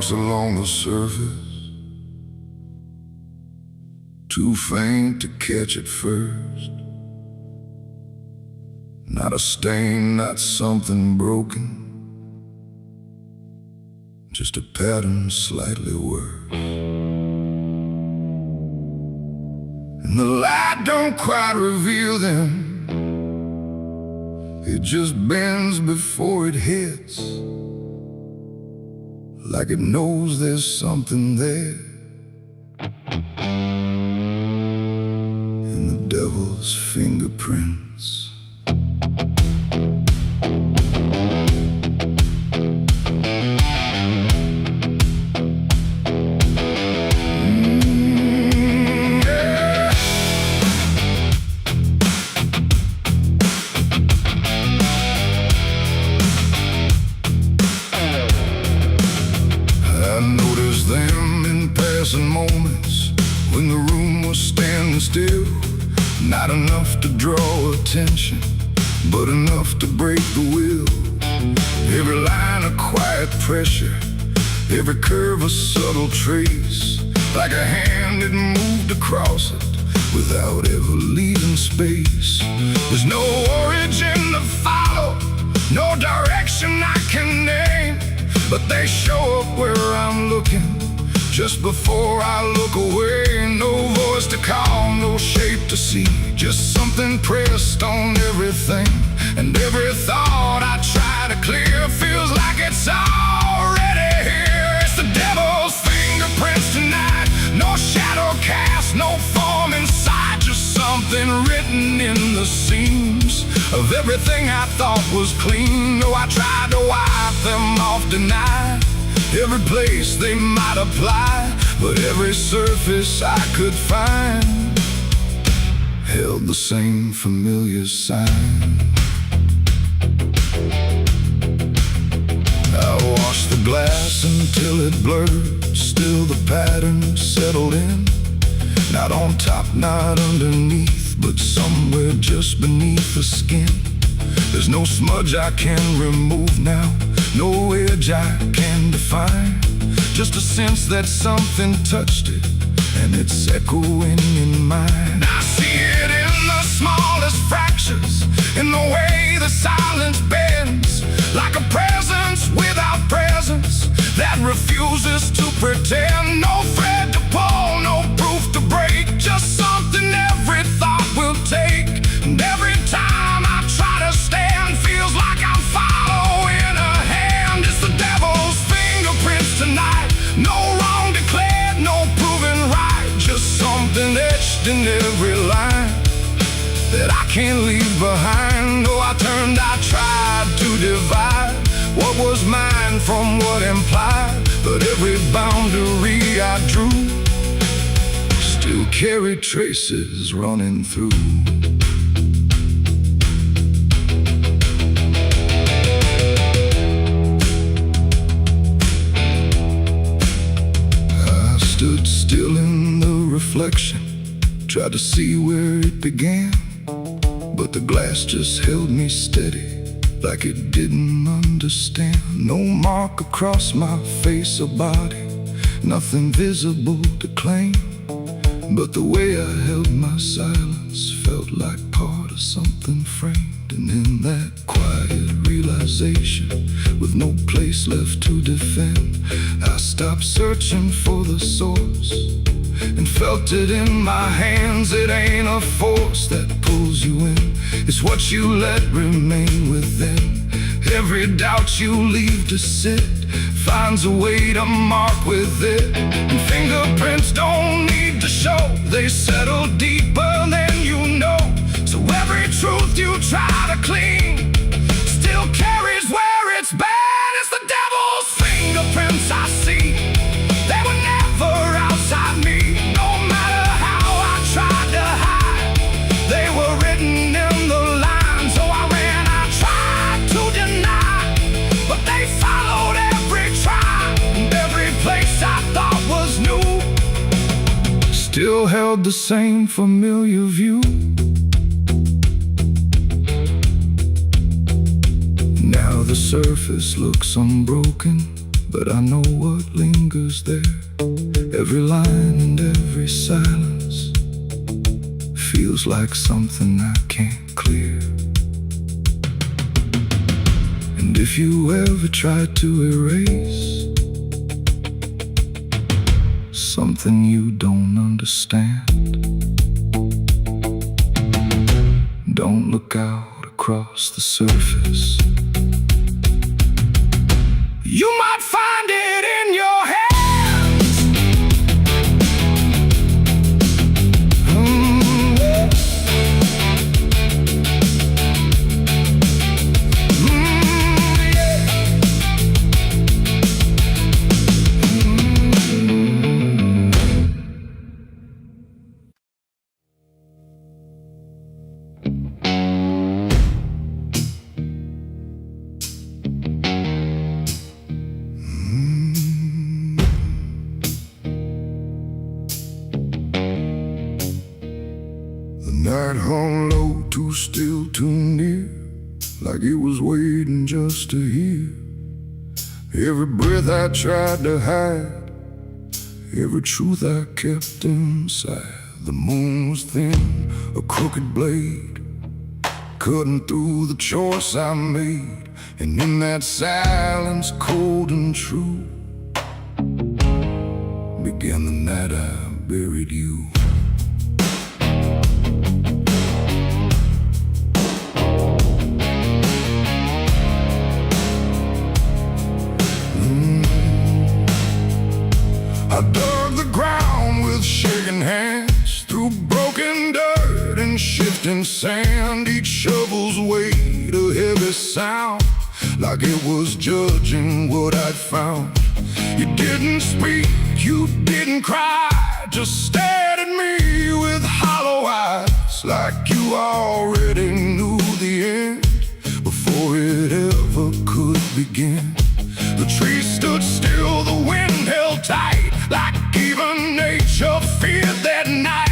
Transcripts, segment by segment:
marks along the surface, too faint to catch at first. Not a stain, not something broken, just a pattern slightly worse. And the light don't quite reveal them, it just bends before it hits, like it knows there's something there. In the devil's fingerprints. Moments when the room was standing still, not enough to draw attention, but enough to break the will. Every line a quiet pressure, every curve a subtle trace, like a hand that moved across it without ever leaving space. There's no origin to follow, no direction I can name, but they show up where I'm looking just before I look away. No voice to call, no shape to see, just something pressed on everything. And every thought I try to clear feels like it's already here. It's the devil's fingerprints tonight, no shadow cast, no form inside, just something written in the seams of everything I thought was clean. No, I tried to wipe them off, deny every place they might apply, but every surface I could find held the same familiar sign. I washed the glass until it blurred, still the pattern settled in. Not on top, not underneath, but somewhere just beneath the skin. There's no smudge I can remove now, no edge I can define, just a sense that something touched it, and it's echoing in mine. I see it in the smallest fractures, in the way the silence bends, like a presence without presence that refuses to pretend. No thread to pull, no proof to break, just something every thought will take. And every time I try to stand, feels like I'm following a hand. It's the devil's fingerprints tonight, no wrong declared, no proven right, just something etched in every line that I can't leave behind. Oh, I tried to divide what was mine from what implied, but every boundary I drew still carried traces running through. Stood still in the reflection, tried to see where it began, but the glass just held me steady, like it didn't understand. No mark across my face or body, nothing visible to claim, but the way I held my silence felt like part of something framed. And in that quiet realization, with no place left to defend, I stopped searching for the source and felt it in my hands. It ain't a force that pulls you in, it's what you let remain within. Every doubt you leave to sit finds a way to mark with it. And fingerprints don't need to show, they settle deeper than you know. So every truth you try to clean still carries where it's been. It's the devil's fingerprints I see, they were never outside me. No matter how I tried to hide, they were written in the lines. So I ran, I tried to deny, but they followed every try. And every place I thought was new still held the same familiar view. The surface looks unbroken, but I know what lingers there. Every line and every silence feels like something I can't clear. And if you ever try to erase something you don't understand, don't look out across the surface. You might find it in your hands. Night hung low, too still, too near, like it was waiting just to hear. Every breath I tried to hide, every truth I kept inside. The moon was thin, a crooked blade, cutting through the choice I made. And in that silence, cold and true, began the night I buried you. I dug the ground with shaking hands, through broken dirt and shifting sand. Each shovel's weight a heavy sound, like it was judging what I'd found. You didn't speak, you didn't cry, just stared at me with hollow eyes, like you already knew the end before it ever could begin. The trees stood still, the wind held tight, like even nature feared that night.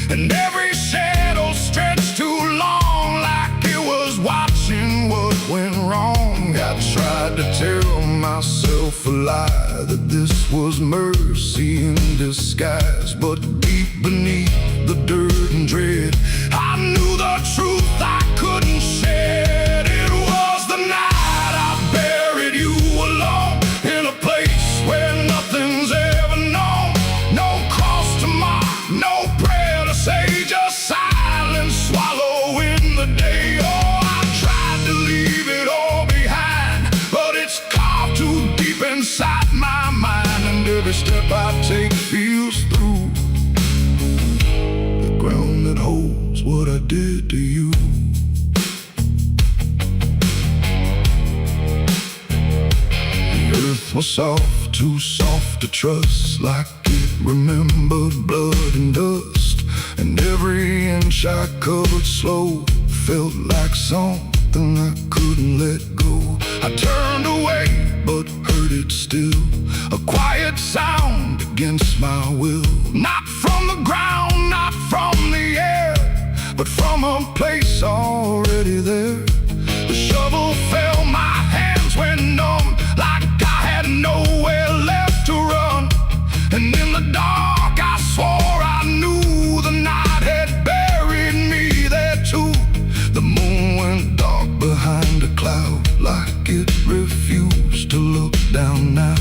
And every shadow stretched too long, like it was watching what went wrong. I tried to tell myself a lie, that this was mercy in disguise. But deep beneath the dirt and dread, I knew the truth I couldn't shed. It was the night I buried you alone, in a place where nothing's ever known. No cross to mark, no prayer to say, just silence swallowing the day. Oh, I tried to leave it all behind, but it's carved too deep inside my mind. And every step I take feels through the ground that holds what I did to you. Was soft, too soft to trust, like it remembered blood and dust. And every inch I covered slow felt like something I couldn't let go. I turned away, but heard it still, a quiet sound against my will. Not from the ground, not from the air, but from a place already there. The shovel fell, my hands went numb, like nowhere left to run. And in the dark I swore I knew the night had buried me there too. The moon went dark behind a cloud, like it refused to look down now.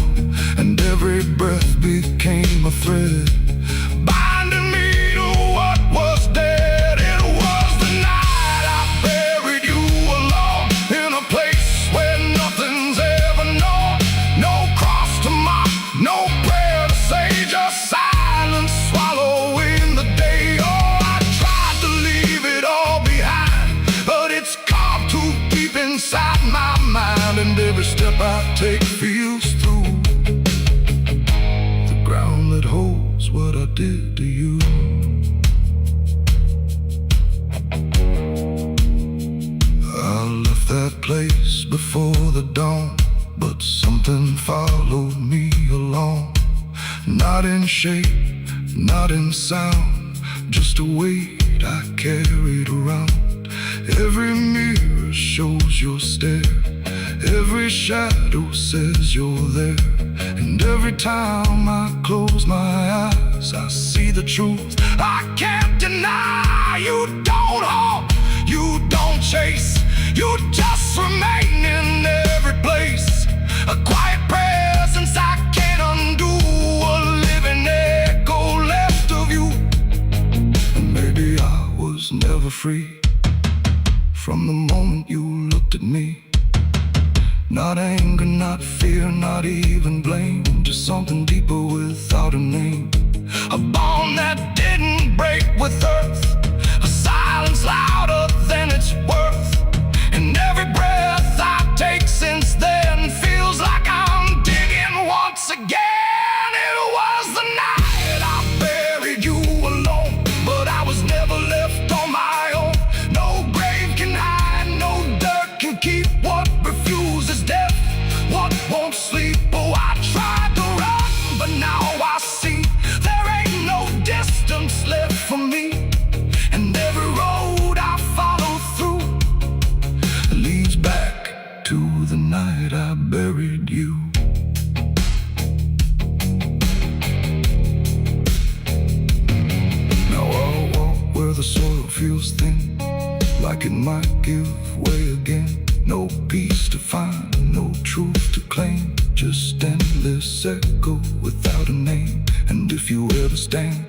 And every breath became a thread, binding me to what was dead. It was the night I buried you alone, in a place where nothing's ever known. No cross to mark, no prayer to say, just silence swallowing the day. Oh, I tried to leave it all behind, but it's carved too deep inside my mind. And every step I take feels through the ground that holds what I did to you. I left that place before the dawn, but something followed me along. Not in shape, not in sound, just a weight I carried around. Every mirror shows your stare, every shadow says you're there. And every time I close my eyes, I see the truth I can't deny. You don't hope, you don't chase, you just remain in every place. A quiet presence I can't undo, a living echo left of you. And maybe I was never free from the moment you looked at me. Not anger, not fear, not even blame, just something deeper without a name. A bond that didn't break with earth, a silence louder than its worth. And every breath I take since then feels like I'm digging once again. It was the night I buried you alone, but I was never left on my own. No grave can hide, no dirt can keep what refuses death, what won't sleep. Oh, I tried to run, but now I see there ain't no distance left for me. And every road I follow through leads back to the night I buried you. Now I'll walk where the soil feels thin, like it might give way again. No peace to find, no truth to claim, just endless echo without a name. And if you ever stand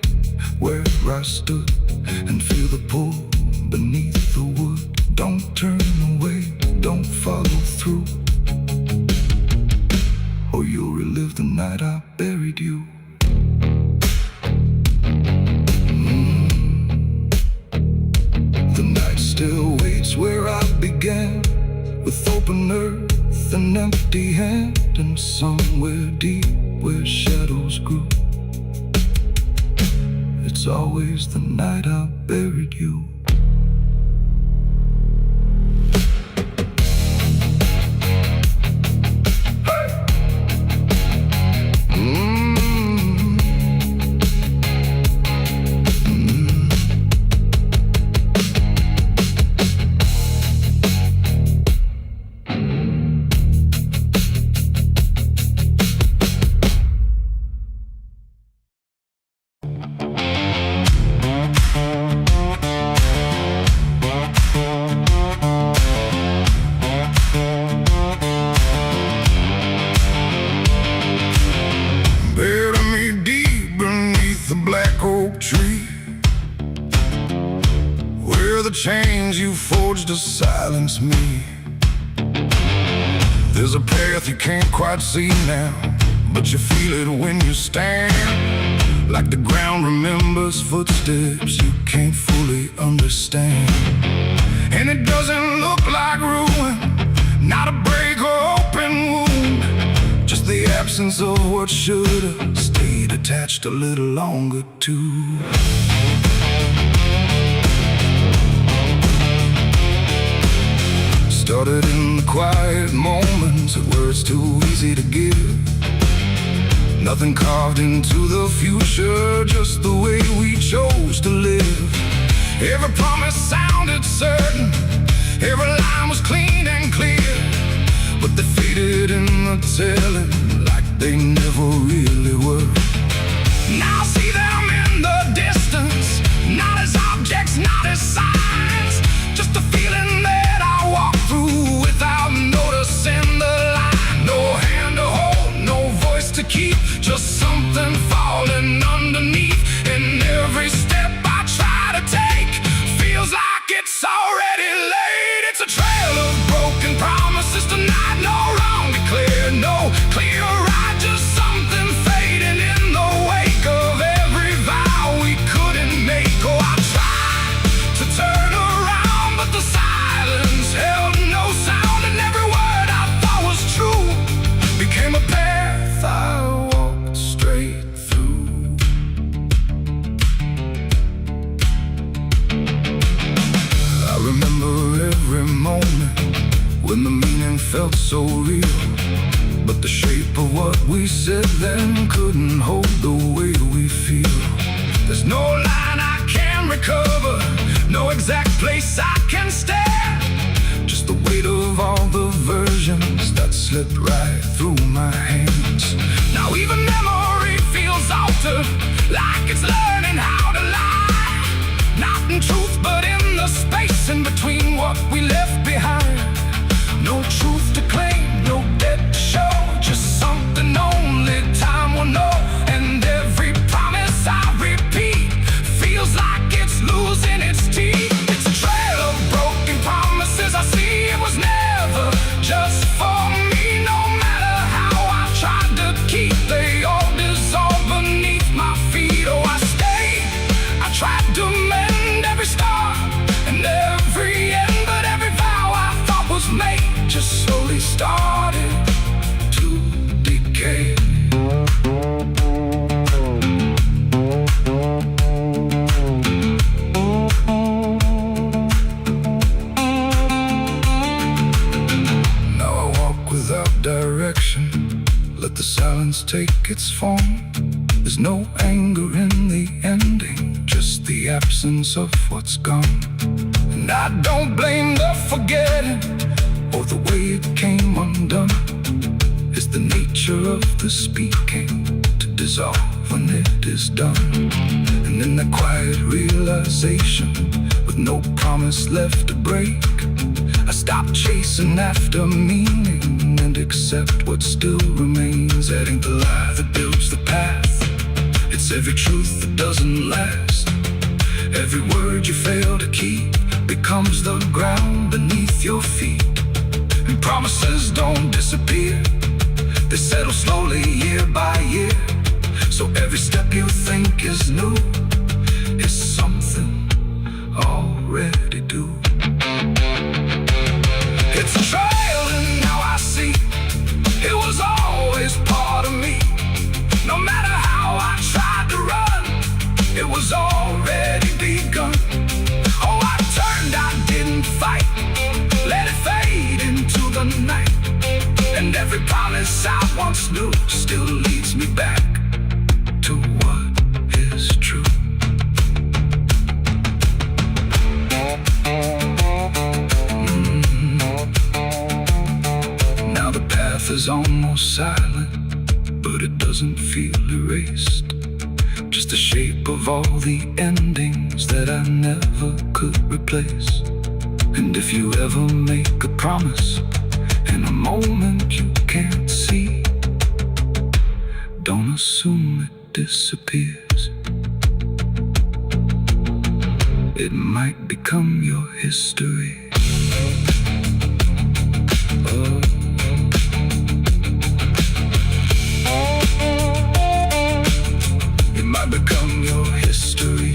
where I stood and feel the pull beneath the wood, don't turn away, don't follow through, or you'll relive the night I buried you. The night still waits where I began, with open earth and empty hand, and somewhere deep where shadows grew, it's always the night I buried you. Chains you forged to silence me. There's a path you can't quite see now, but you feel it when you stand. Like the ground remembers footsteps you can't fully understand. And it doesn't look like ruin, not a break or open wound, just the absence of what should've stayed attached a little longer too. Started in the quiet moments where it's too easy to give. Nothing carved into the future, just the way we chose to live. Every promise sounded certain, every line was clean and clear, but they faded in the telling like they never really were. Now I see them in the distance, not as objects, not as signs, just a feeling that I walk through without noticing the line. No hand to hold, no voice to keep, just something falling underneath. And every step I try to take feels like it's already late. It's a trail of broken promises tonight, no wrong declared, no clear right, just something fading in the wake of every vow we couldn't make. Oh, I tried to turn around, but the silence held no sound, and every word I thought was true became a path I walked straight through. I remember every moment when the meaning felt so real, but the shape of what we said then couldn't hold the way we feel. There's no line I can recover, no exact place I can stand, just the weight of all the versions that slipped right through my hands. Now even memory feels altered, like it's learning how to lie. Not in truth, but in the space in between what we left behind. No truth to claim, no debt to show, just something only time will know. And every promise I repeat feels like it's losing its teeth. It's a trail of broken promises I see. It was never just for me. No matter how I tried to keep, they all dissolve beneath my feet. Oh, I stayed, I tried to mend every star and every end, but every vow I thought was made just slowly started to decay. Now I walk without direction, let the silence take its form. There's no anger in the ending, just the absence of what's gone. And I don't blame the forgetting or the way it came undone. It's the nature of the speaking to dissolve when it is done. And in that quiet realization, with no promise left to break, I stop chasing after meaning and accept what still remains. That ain't the lie that builds the path, it's every truth that doesn't last. Every word you fail to keep becomes the ground beneath your feet. And promises don't disappear, they settle slowly year by year. So every step you think is new is something already due. It's a trail and now I see it was always part of me. No matter how I tried to run, it was already begun. Oh, I turned, I didn't fight, let it fade into the night. And every promise I once knew still leads me back to what is true. Now the path is almost silent, but it doesn't feel erased. Just the shape of all the endings that I never could replace. And if you ever make a promise in a moment you can't see, don't assume it disappears. It might become your history. Oh. It might become your history.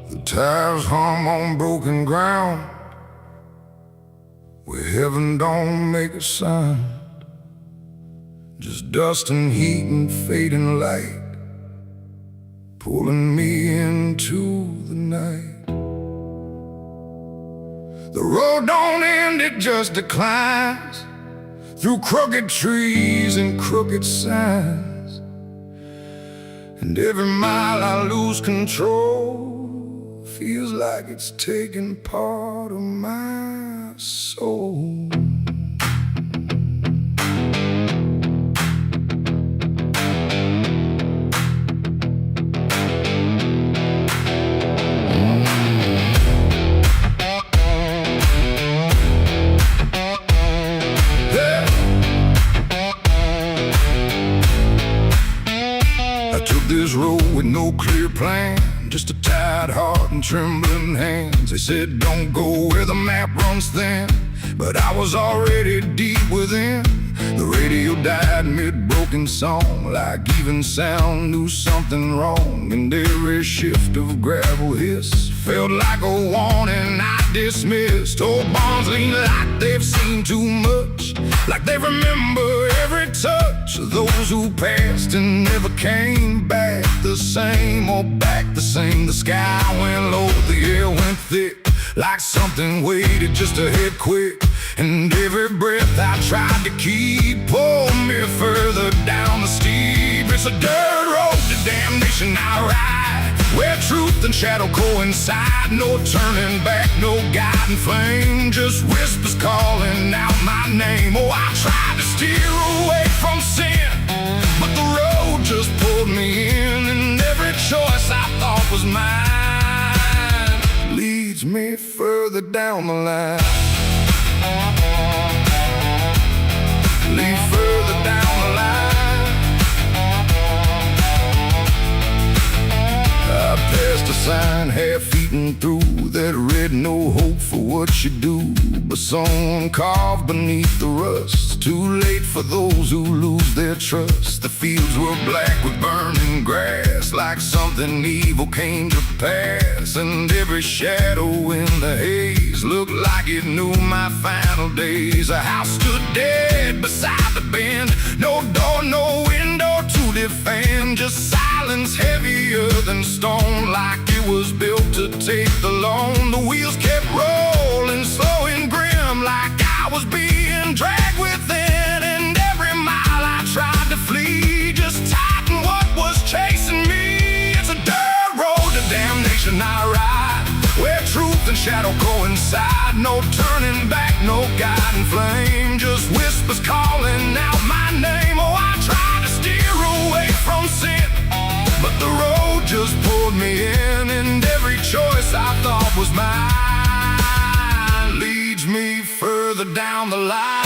The tires hum on broken ground, where heaven don't make a sound. Just dust and heat and fading light, pulling me into the night. The road don't end, it just declines through crooked trees and crooked signs. And every mile I lose control feels like it's taking part of my soul. This road with no clear plan, just a tired heart and trembling hands. They said don't go where the map runs thin, but I was already deep within. The radio died mid-broken song, like even sound knew something wrong. And every shift of gravel hiss felt like a warning I dismissed. Old bonds lean like they've seen too much, like they remember every touch of those who passed and never came back the same, or back the same. The sky went low, the air went thick, like something waited just to hit quick. And every breath I tried to keep pulled me further down the steep. It's a dirt road to damnation I ride, where truth and shadow coincide. No turning back, no guiding flame, just whispers calling out my name. Oh, I tried to steer away from sin, but the road just pulled me in. And every choice I thought was mine leads me further down the line. Lead further down the line. I passed a sign half-eaten through that read no hope for what you do, but someone carved beneath the rust, too late for those who lose their trust. The fields were black with burning grass, like something evil came to pass. And every shadow in the haze looked like it knew my final days. A house stood dead beside the bend, no door, no window to defend, just silence heavier than stone, like it was built to take the loan. The wheels kept rolling, slow and grim, like I was being dragged within. And every mile I tried to flee just tightened what was chasing me. It's a dirt road to damnation I ride, where truth and shadow coincide. No turning back, no guiding flame, just whispers calling out my name. Oh, I tried to steer away from sin, but the road just pulled me in. And every choice I thought was mine leads me further down the line.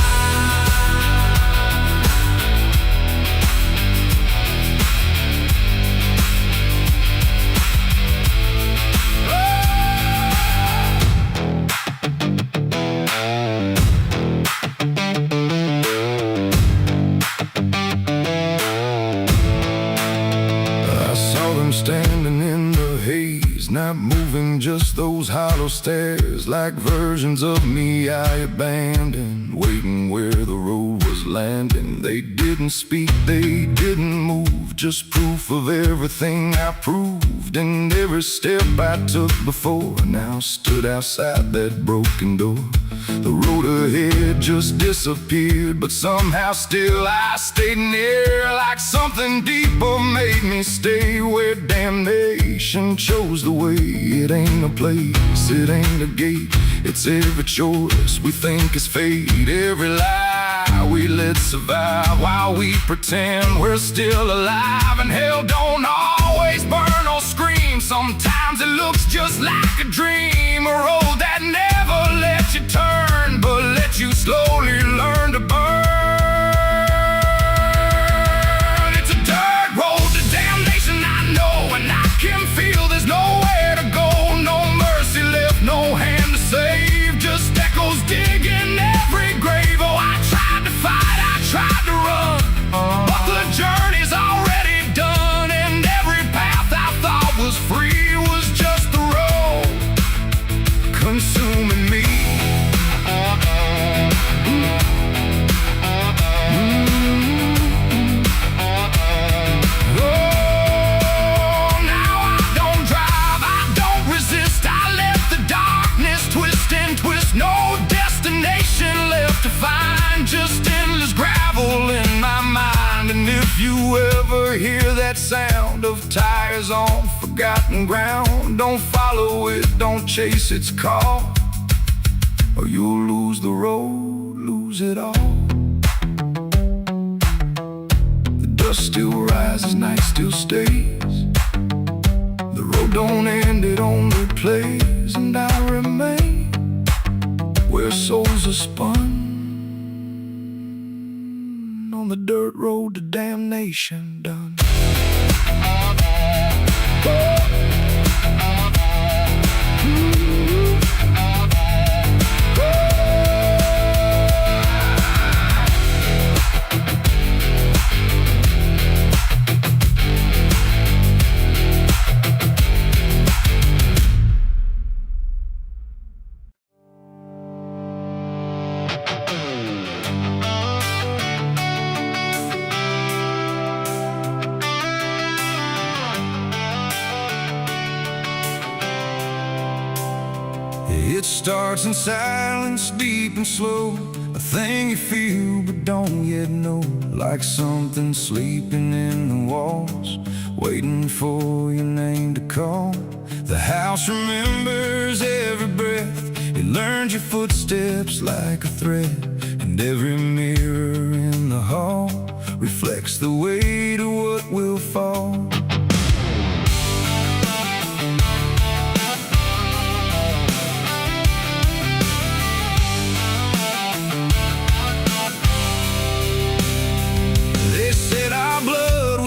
Standing in the haze, not moving, just those hollow stares, like versions of me I abandoned, waiting where the road was landing. They didn't speak, they didn't move, just proof of everything I proved. And every step I took before now stood outside that broken door. The road ahead just disappeared, but somehow still I stayed near, like something deeper made me stay, where damnation chose the way. It ain't a place, it ain't a gate, it's every choice we think is fate. Every lie we let survive while we pretend we're still alive. And hell don't always burn or scream, sometimes it looks just like a dream. A road that never lets you turn, but lets you slowly learn to burn. It's a dirt road to damnation, I know, and I can feel there's nowhere to go. No mercy left, no hand to save, just echoes digging every grave. Oh, I tried to fight, I tried to run, but the journey's already done. And every path I thought was free was just the road consuming me. No destination left to find, just endless gravel in my mind. And if you ever hear that sound of tires on forgotten ground, don't follow it, don't chase its call, or you'll lose the road, lose it all. The dust still rises, night still stays, the road don't end, it only plays. And I remain where souls are spun, on the dirt road to damnation done. It starts in silence, deep and slow, a thing you feel but don't yet know. Like something sleeping in the walls, waiting for your name to call. The house remembers every breath, it learns your footsteps like a thread. And every mirror in the hall reflects the weight of what will fall.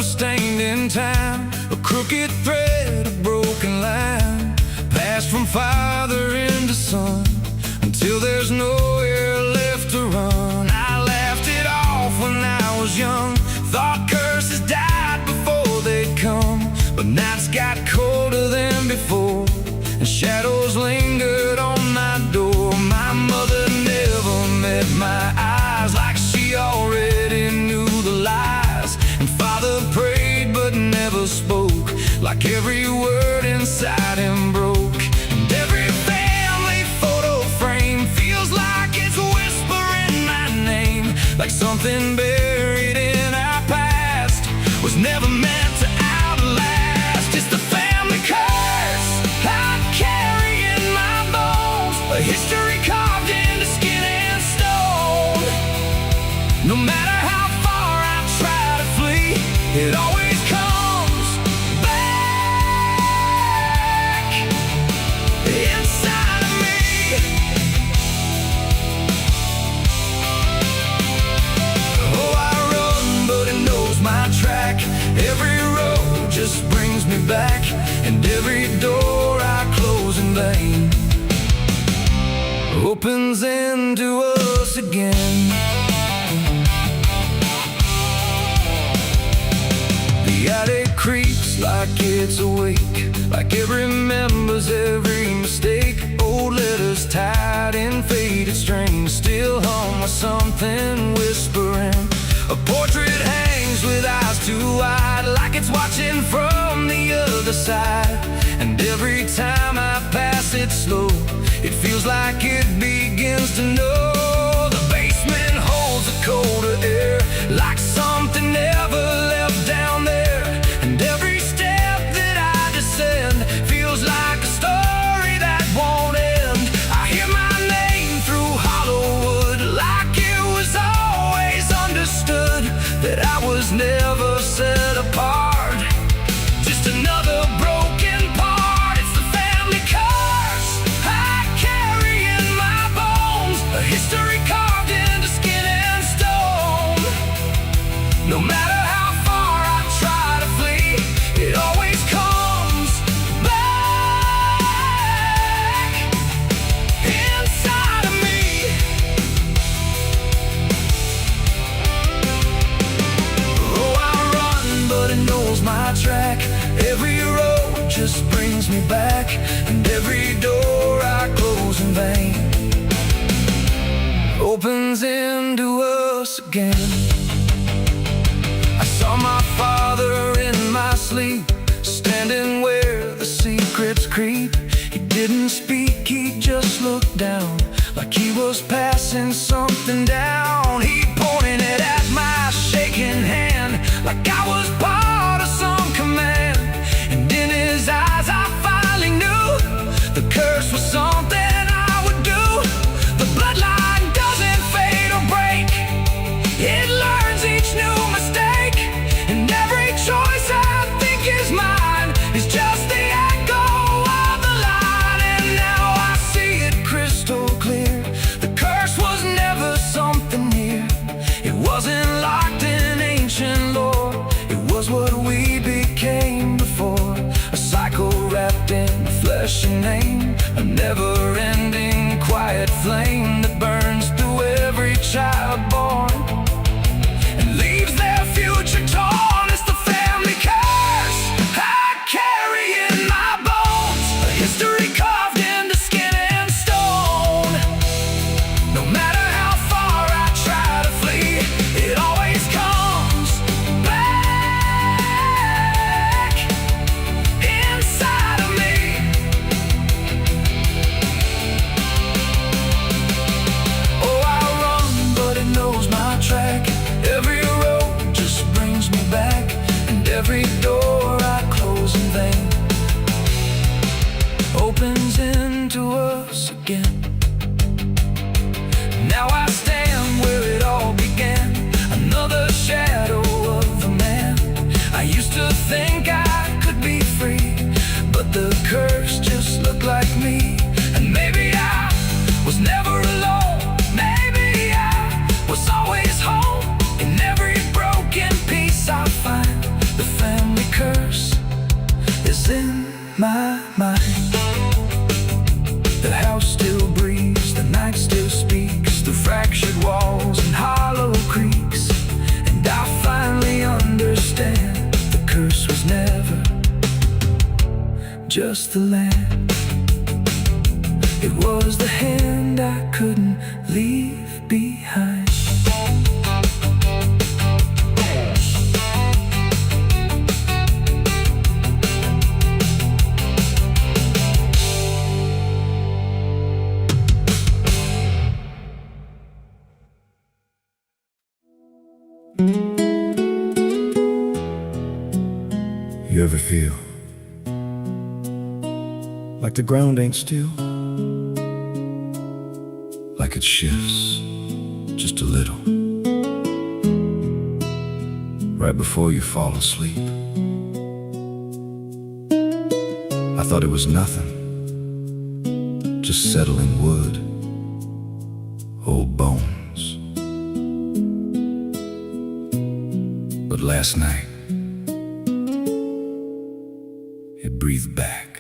Stained in time, a crooked thread, a broken line, passed from father into son, until there's nowhere left to run. I laughed it off when I was young, thought curses died before they'd come. But nights got colder than before, and shadows lingered on my door. My mother never met my eyes, like she already knew the lies. And father prayed but never spoke, like every word inside him broke. And every family photo frame feels like it's whispering my name, like something buried in our past was never meant to outlast. It's the family curse I carry in my bones, a history carved into skin and stone. No matter how far I try to flee, it always comes back inside of me. Oh, I run, but it knows my track. Every road just brings me back, and every door I close in vain opens into us again. The attic creeps like it's awake, like it remembers every mistake. Old letters tied in faded strings, still hung with something whispering. A portrait hangs with eyes too wide, like it's watching from the other side. And every time I pass it slow, it feels like it begins to know. The basement holds a colder air, like something never left down there. And every step that I descend feels like a story that won't end. I hear my name through Hollywood, like it was always understood that I was never set apart, just another broken part. It's the family curse I carry in my bones, a history carved into skin and stone. No matter how far I try to flee, it always comes back inside of me. Oh, I run, but it knows my track. Every road just brings me back, and every door I close in vain opens into us again. I saw my father in my sleep, standing where the secrets creep. He didn't speak, he just looked down, like he was passing something down. He pointed at my shaking hand, like I was part of some command. And in his eyes I finally knew the curse was something I would do. The bloodline doesn't fade or break, it learns each new mistake. And every choice I think is mine is just the echo of the line. And now I see it crystal clear, the curse was never something near. It wasn't locked in ancient lore, it was what we became before. A cycle wrapped in flesh and name, a never-ending quiet flame that burns through every child born and leaves their future torn. It's the family curse I carry in my bones, a history carved into skin and stone. No matter how far I try to flee, it always comes back inside of me. to us again. Now I stand where it all began, another shadow of a man. I used to think I could be free, but the curse just looked like me. And maybe I was never alone, maybe I was always home. In every broken piece I find, the family curse is in my mind. The house still breathes, the night still speaks through fractured walls and hollow creaks. And I finally understand, the curse was never just the land. It was the hand I couldn't leave behind. You ever feel like the ground ain't still? Like it shifts just a little right before you fall asleep. I thought it was nothing, just settling wood, old bones. But last night it breathed back.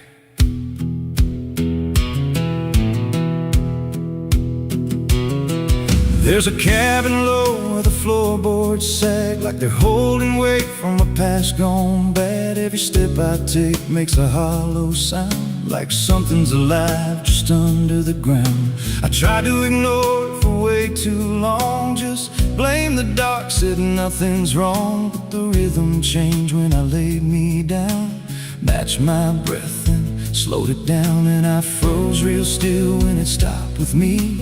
There's a cabin low where the floorboards sag, like they're holding weight from a past gone bad. Every step I take makes a hollow sound, like something's alive just under the ground. I tried to ignore it for way too long, just blame the dark, said nothing's wrong. But the rhythm changed when I laid me down, matched my breath and slowed it down. And I froze real still when it stopped with me,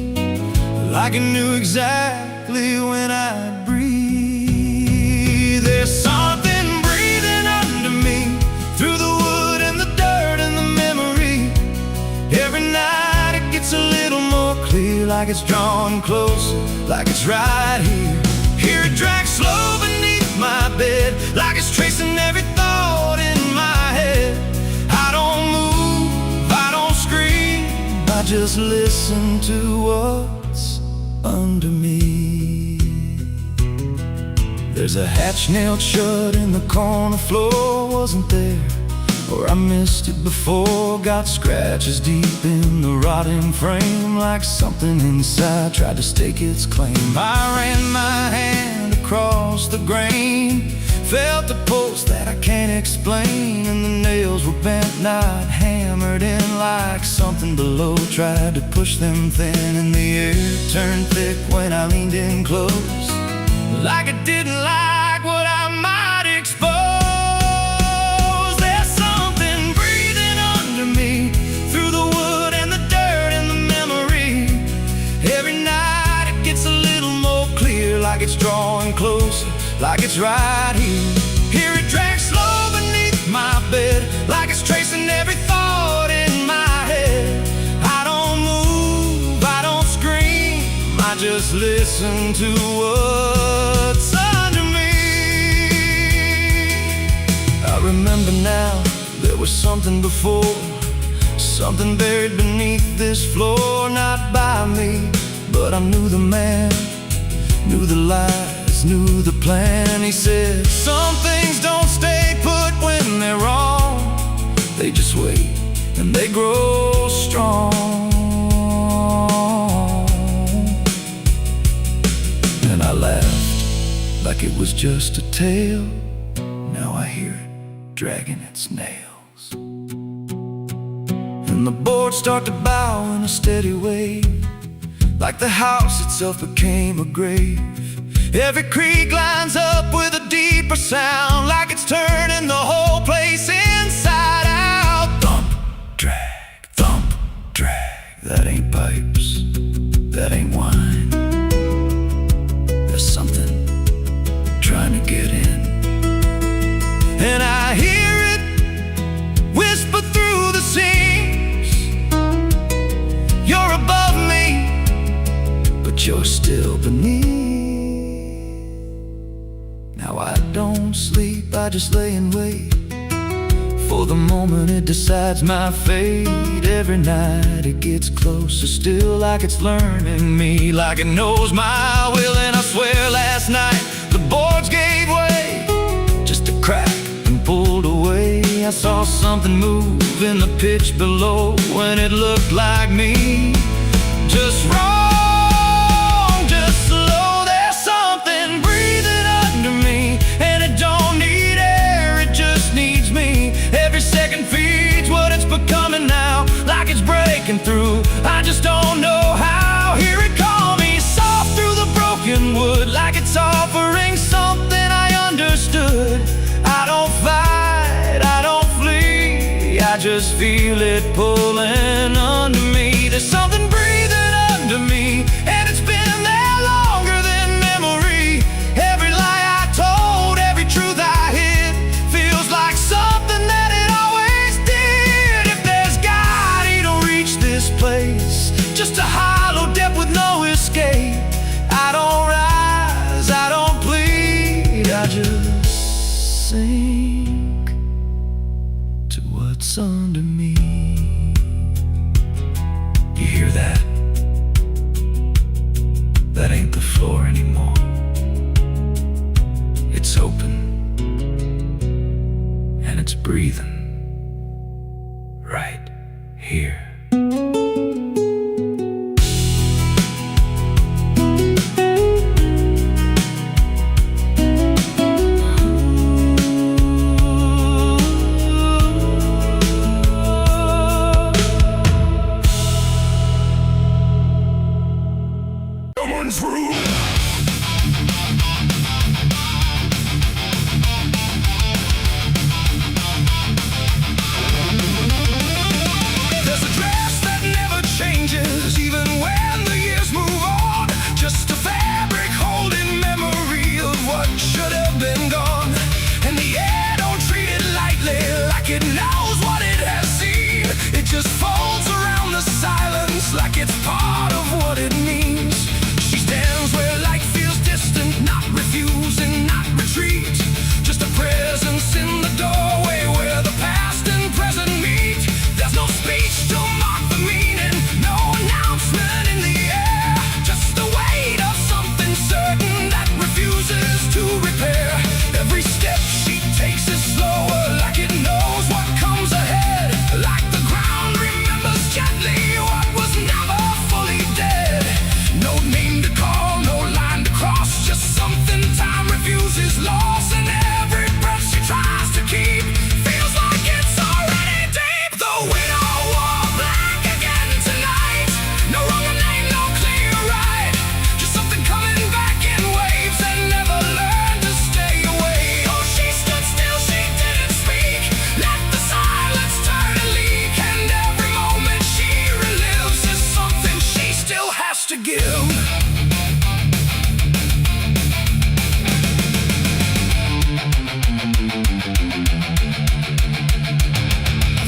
like I knew exactly when I'd breathe. There's something breathing under me, through the wood and the dirt and the memory. Every night it gets a little more clear, like it's drawing close, like it's right here. Hear it drag slow beneath my bed, like it's tracing every thought in my head. I don't move, I don't scream, I just listen to what's under me. There's a hatch nailed shut in the corner floor, wasn't there, or I missed it before. Got scratches deep in the rotting frame, like something inside tried to stake its claim. I ran my hand across the grain, felt a pulse that I can't explain, and the nails were bent, not hammered in, like something below tried to push them thin. And the air turned thick when I leaned in close, like it didn't like what I might expose. There's something breathing under me, through the wood and the dirt and the memory. Every night it gets a little more clear, like it's drawing closer, like it's right here. Hear it drag slow beneath my bed, like it's tracing every thought in my head. I don't move, I don't scream, I just listen to what's under me. I remember now, there was something before, something buried beneath this floor. Not by me, but I knew the man, knew the lies, knew the plan. He said, some things don't stay put when they're wrong, they just wait and they grow strong. And I laughed like it was just a tale. Now I hear it dragging its nails, and the boards start to bow in a steady way, like the house itself became a grave. Every creak lines up with a deeper sound, like it's turning the whole place inside out. Thump, drag, that ain't pipes, that ain't wine. There's something trying to get in, and I hear it whisper through the seams, but you're still beneath. Now I don't sleep, I just lay and wait for the moment it decides my fate. Every night it gets closer, still like it's learning me, like it knows my will. And I swear last night the boards gave way, just a crack and pulled away. I saw something move in the pitch below, and it looked like me. Just wrong, just slow. There's something breathing under me, and it don't need air, it just needs me. Every second feeds what it's becoming now, like it's breaking through. I just don't know how. Hear it call me soft through the broken wood, like it's offering something I understood. I don't fight, I don't flee, I just feel it pulling under me. There's something breathing under me, and it's been there longer than memory. Every lie I told, every truth I hid, feels like something that it always did. If there's God, he don't reach this place, just a hollow depth with no escape. I don't rise, I don't plead, I just sink to what's under me. You hear that? That ain't the floor anymore. It's open, and it's breathing right here. Someone's room. There's a dress that never changes, even when the years move on. Just a fabric holding memory of what should have been gone. And the air don't treat it lightly, like it knows what it has seen. It just folds around the silence, like it's part of what it means. She stands where light feels distant, not refusing, not retreat. Just a presence in the doorway where the past and present meet. There's no speech to mark the meaning, no announcement in the air. Just the weight of something certain that refuses to repair. Every step she takes is slower, like it knows what comes ahead. Like the ground remembers gently what was never fully dead. No name to call, no line to cross, just something time refuses loss. And every breath she tries to keep feels like it's already deep. The widow wore black again tonight. No wrong name, no clear right. Just something coming back in waves and never learned to stay away. Oh, she stood still, she didn't speak. Let the silence turn and leak. And every moment she relives is something she still has to give.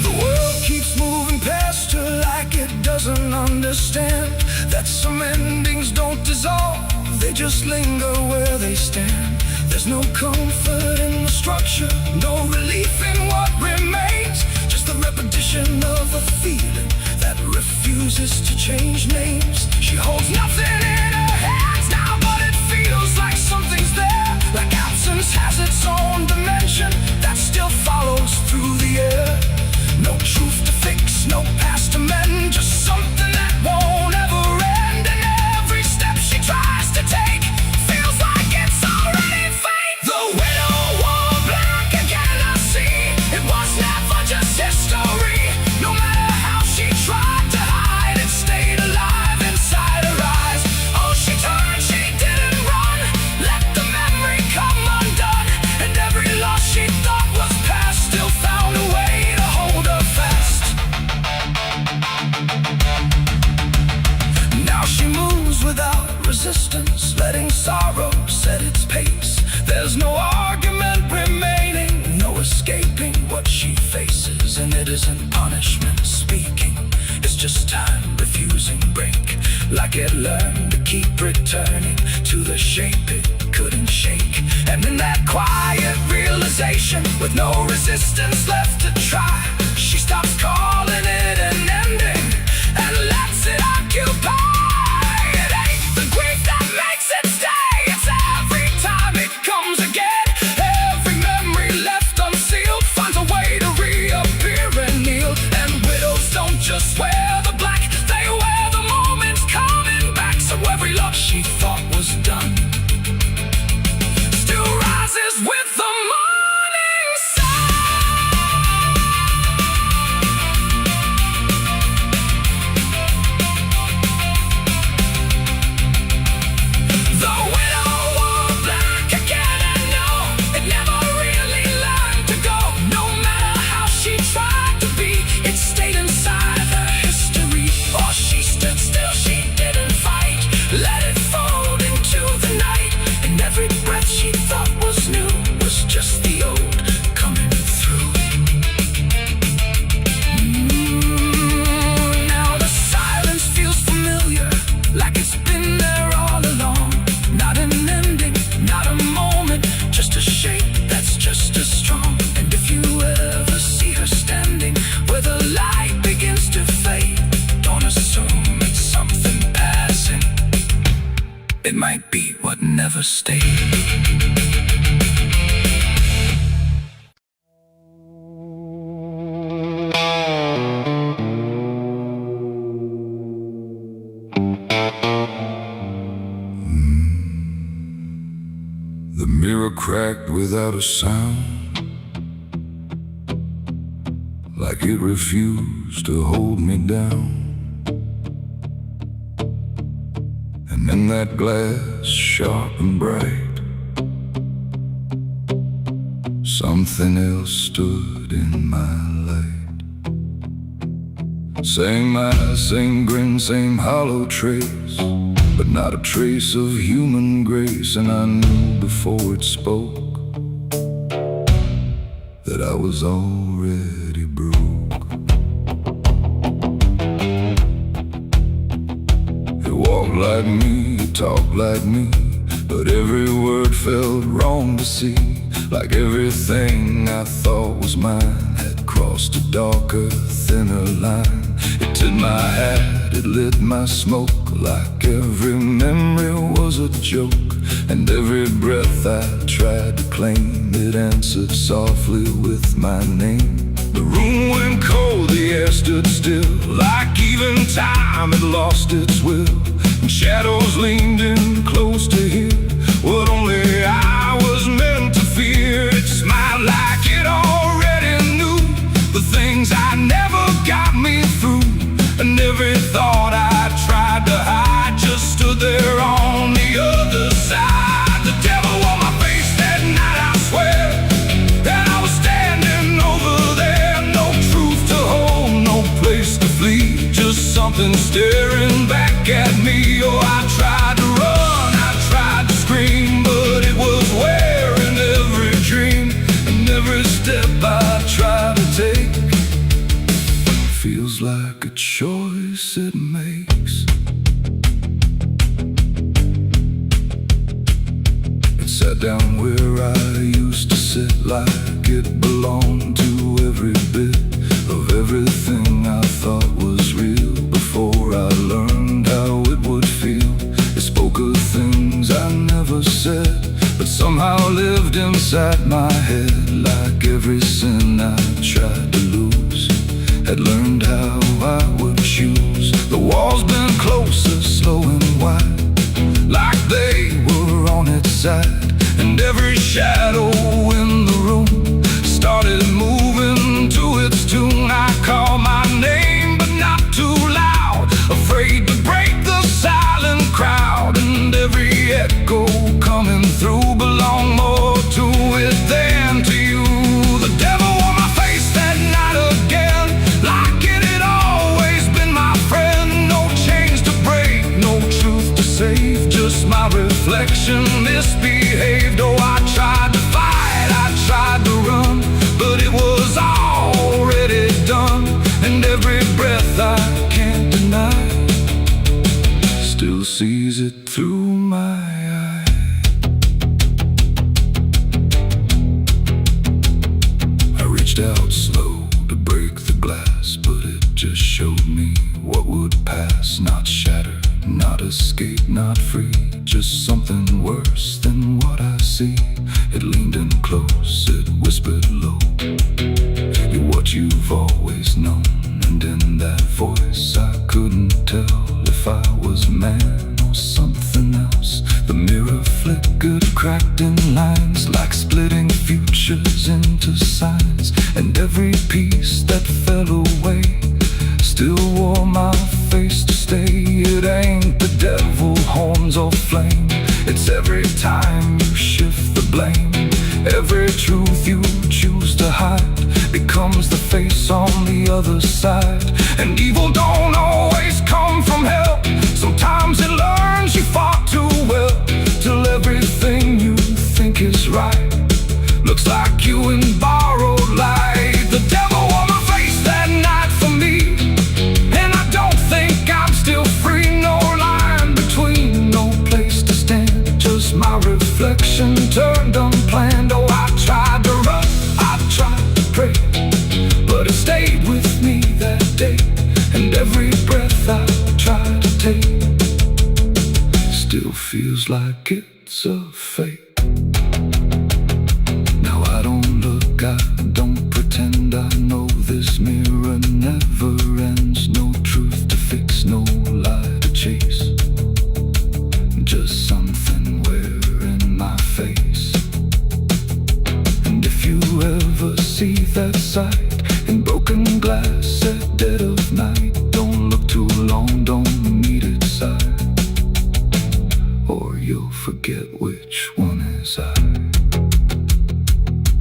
The world keeps moving past her like it doesn't understand that some endings don't dissolve, they just linger where they stand. There's no comfort in the structure, no relief in what remains. Just the repetition of a feeling that refuses to change names. She holds nothing in her hands now, but it feels like something's there. Like absence has its own dimension that still follows through the air. No truth to fix, no past to mend, just something that won't ever end. And every step she tries to take feels like it's already fate. The widow wore black again, I see. It was never just history. No matter how she tried to hide, it stayed alive inside her eyes. Oh, she turned, she didn't run. Let the memory come undone. And every loss she thought was past still found a way to hold her fast. Now she moves without resistance, letting sorrow set its pace. There's no argument remaining, no escaping what she faces. And it isn't punishment speaking, it's just time refusing break, like it learned to keep returning to the shape it couldn't shake. And in that quiet realization, with no resistance left to try, she stops calling it an ending and lets it occupy. It ain't the grief that makes it stay, it's every time it comes again. Every memory left unsealed finds a way to reappear and kneel. And widows don't just wear the black, they wear the moments coming back. So every love she thought was done still rises with the morning sun. The widow wore black again, and no, it never really learned to go. No matter how she tried to be, it stayed inside her history. Or she stood still, she didn't fight, let it fold into the night. And every breath she thought was new was just the old coming through. Now the silence feels familiar, like it's been there all along. Not an ending, not a moment, just a shape that's just as strong. And if you ever see her standing where the light begins to fade, don't assume it's something passing. It might be what never stayed. The mirror cracked without a sound, like it refused to hold me down. And in that glass, sharp and bright, something else stood in my light. Same eyes, same grin, same hollow trace, but not a trace of human grace. And I knew before it spoke that I was already broke. It walked like me, it talked like me, but every word felt wrong to see. Like everything I thought was mine had crossed a darker, thinner line. It tipped my hat, it lit my smoke, like every memory was a joke. And every breath I tried to claim, it answered softly with my name. The room went cold, the air stood still, like even time had lost its will. And shadows leaned in close to hear what only I was meant to fear. It smiled like it already knew the things I never got me through. And every thought I tried to hide just stood there on the other side. The devil on my face that night, I swear, and I was standing over there. No truth to hold, no place to flee, just something staring back at me. Oh, I tried to run, I tried to scream, but it was wearing every dream. And every step I tried to take feels like a choice it makes. It sat down where I used to sit, like it belonged to every bit of everything I thought was real. Before I learned how it would feel, it spoke of things I never said, but somehow lived inside my head. Like every sin I tried to lose, had learned how I would choose. The walls bent closer, slow and wide, like they were on its side. And every shadow in the room started moving to its tune. I called my name, but not too loud, afraid to break the silent crowd. And every echo coming through belonged more to it than to you. The devil on my face that night again, like it had always been my friend. No chains to break, no truth to save, just my reflection misbehaved. Oh, I tried to fight, I tried to run, but it was already done. And every breath I can't deny sees it through my eyes. I reached out slow to break the glass, but it just showed me what would pass. Not shatter, not escape, not free, just something worse than what I see. It leaned in close, it whispered low, "You're what you've always known." And in that voice I couldn't tell if I was man or something else. The mirror flickered, cracked in lines, like splitting futures into signs. And every piece that fell away still wore my face to stay. It ain't the devil, horns or flame, it's every time you shift the blame. Every truth you choose to hide becomes the face on the other side. And evil don't always come from hell. Sometimes it learns you fought too well, till everything you think is right looks like you in borrowed light. The devil wore my face that night for me, and I don't think I'm still free. No line between, no place to stand, just my reflection turned unplanned. Oh, I tried to run, I tried to pray, but it stayed with me that day. And every breath I try to take still feels like it's a fate. Now I don't look, I don't pretend. I know this mirror never ends. No truth to fix, no lie to chase, just something wearing my face. And if you ever see that sight in broken glass at dead of night, don't look too long, don't meet its side, or you'll forget which one is I.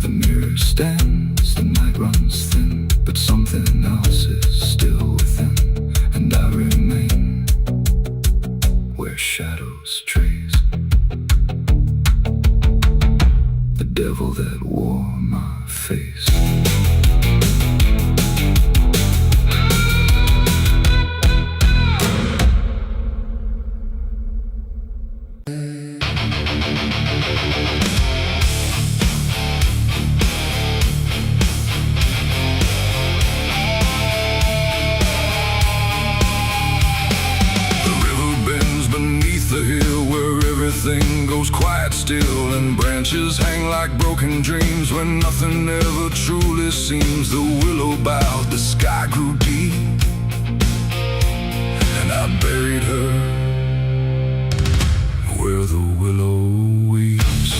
The mirror stands, the night runs thin, but something else is still within. And I remain where shadows trace the devil that wore my face. Everything goes quiet still, and branches hang like broken dreams when nothing ever truly seems. The willow bowed, the sky grew deep, and I buried her where the willow weeps.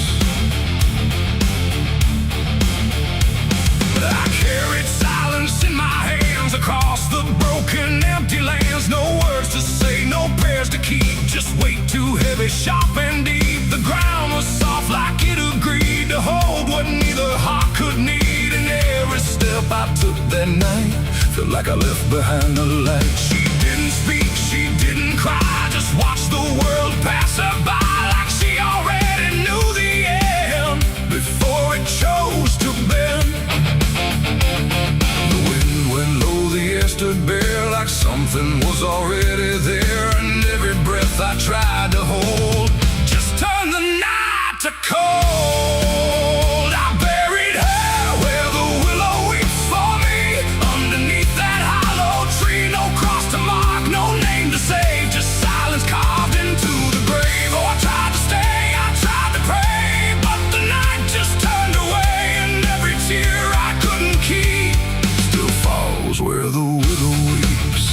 But I carried silence in my hands across the broken, empty lands. No words to say, no prayers to keep, just weight too heavy, sharp and deep. The ground was soft like it agreed to hold what neither heart could need. And every step I took that night felt like I left behind a light. She didn't speak, she didn't cry, just watched the world pass her by, like she already knew the end before it chose to bend. The wind went low, the air stood bare, like something was already there. And every breath I tried to hold just turned the night to cold. I buried her where the willow weeps for me, underneath that hollow tree. No cross to mark, no name to save, just silence carved into the grave. Oh, I tried to stay, I tried to pray, but the night just turned away. And every tear I couldn't keep still falls where the willow weeps.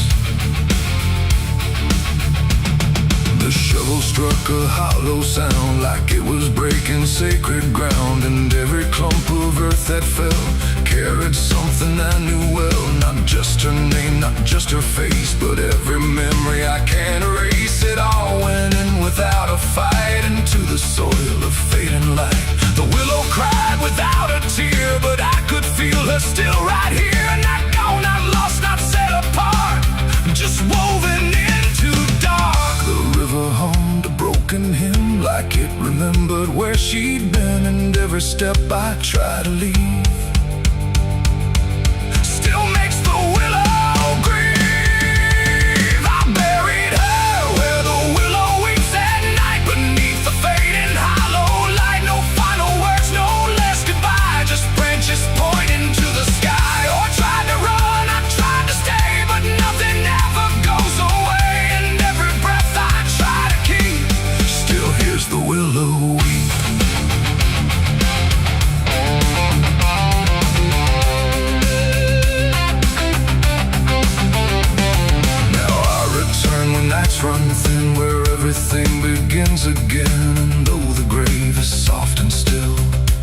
The shovel struck a hollow sound, like it was breaking sacred ground. And every clump of earth that fell carried something I knew well. Not just her name, not just her face, but every memory I can't erase. It all went in without a fight, into the soil of fading light. The willow cried without a tear, but I could feel her still right here. Not gone, not lost, not set apart, just woven into dark. The river hummed a broken hymn, like it remembered where she'd been. And every step I try to leave still makes the willow grieve. I buried her where the willow grass run thin where everything begins again. And though the grave is soft and still,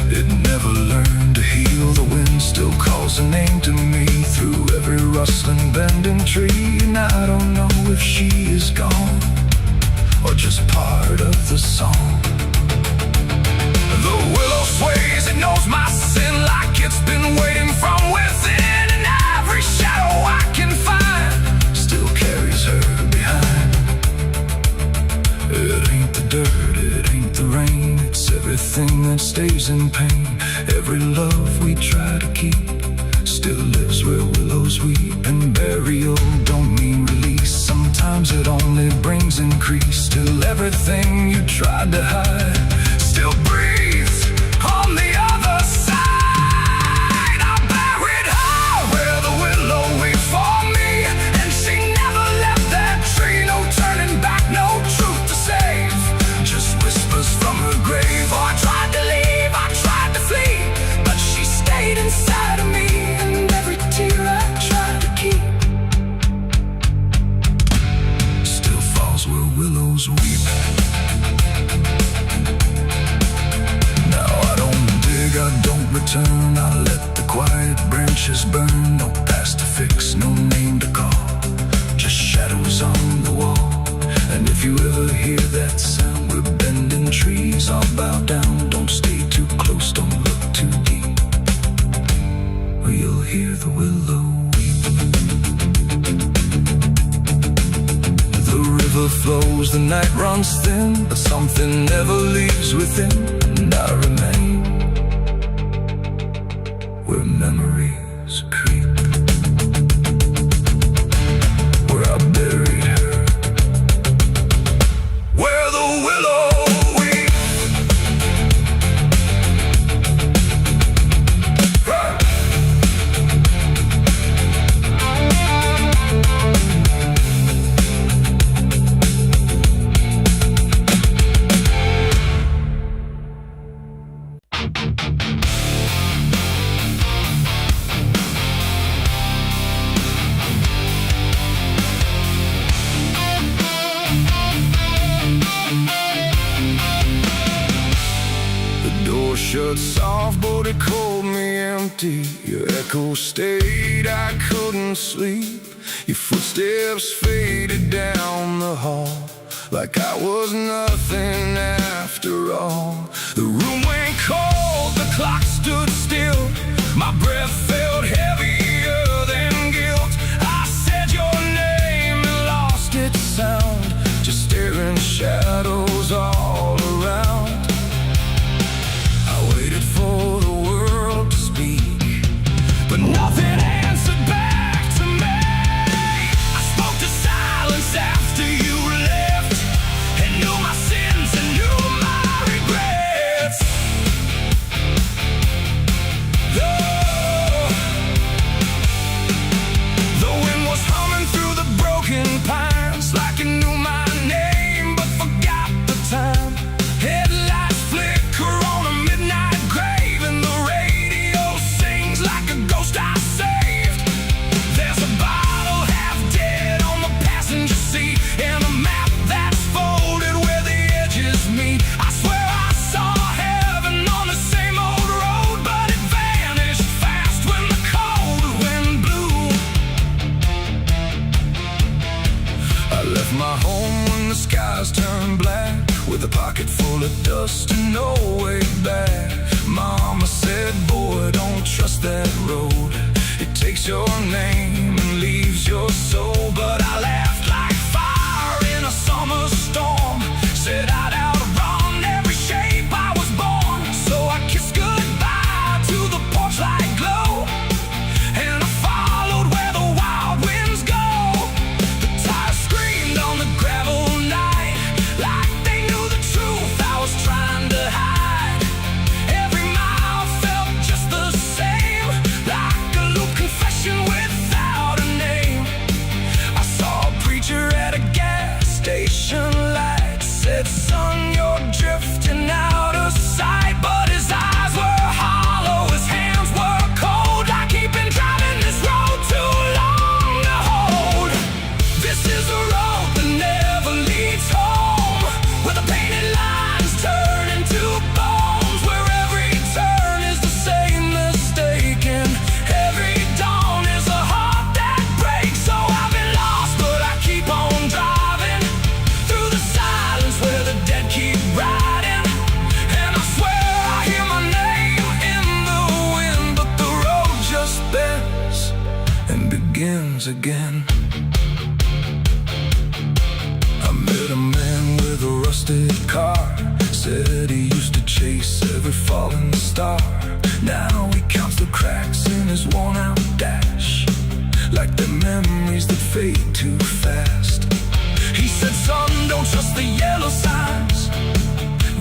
it never learned to heal. The wind still calls a name to me through every rustling bending tree. And I don't know if she is gone or just part of the song. The willow sways, it knows my sin like it's been waiting from within. And every shadow I can find still carries her behind. It ain't the dirt, it ain't the rain, it's everything that stays in pain. Every love we try to keep still lives where willows weep. And burial don't mean release, sometimes it only brings increase. Still everything you tried to hide still breathes on the other side. I buried her where the willow weep for me, and she never left that tree. No turning back, no truth to save, just whispers from her grave. Oh, I tried to leave, I tried to flee, but she stayed inside of me. And every tear I tried to keep still falls where willows weep. I don't return, I let the quiet branches burn. No past to fix, no name to call, just shadows on the wall. And if you ever hear that sound, we're bending trees, I'll bow down. Don't stay too close, don't look too deep, or you'll hear the willow weep. The river flows, the night runs thin, but something never leaves within. And I remain where memories creep, where I buried her, where the willow weep. Shut soft, but it called me empty. Your echo stayed, I couldn't sleep. Your footsteps faded down the hall like I was nothing after all. The room went cold, the clock stood still. My breath felt heavier than guilt. I said your name and lost its sound, just staring shadows all around. Waited for the world to speak, but nothing answered back to me. I spoke to silence after you left, and knew my sins and knew my regrets. The wind was humming through the broken pines like it knew my name but forgot the time. Headlights flicker on a midnight grave, and the radio sings like a ghost I saved. There's a bottle half dead on the passenger seat, and a map that's folded where the edges meet. I swear I saw heaven on the same old road, but it vanished fast when the cold wind blew. I left my home when the skies turned black, with a pocket full of dust and no way back. Mama said, boy, don't trust that road. It takes your name and leaves your soul. But I laughed like fire in a summer storm, said I'd outrun every shape I was born. So I kissed goodbye to the porch light glow, and I followed where the wild winds go. The tires screamed on the gravel night like they knew the truth I was trying to hide. Every mile felt just the same, like a loop confession without a name. I saw a begins again. I met a man with a rusted car. Said he used to chase every falling star. Now he counts the cracks in his worn-out dash, like the memories that fade too fast. He said, son, don't trust the yellow signs.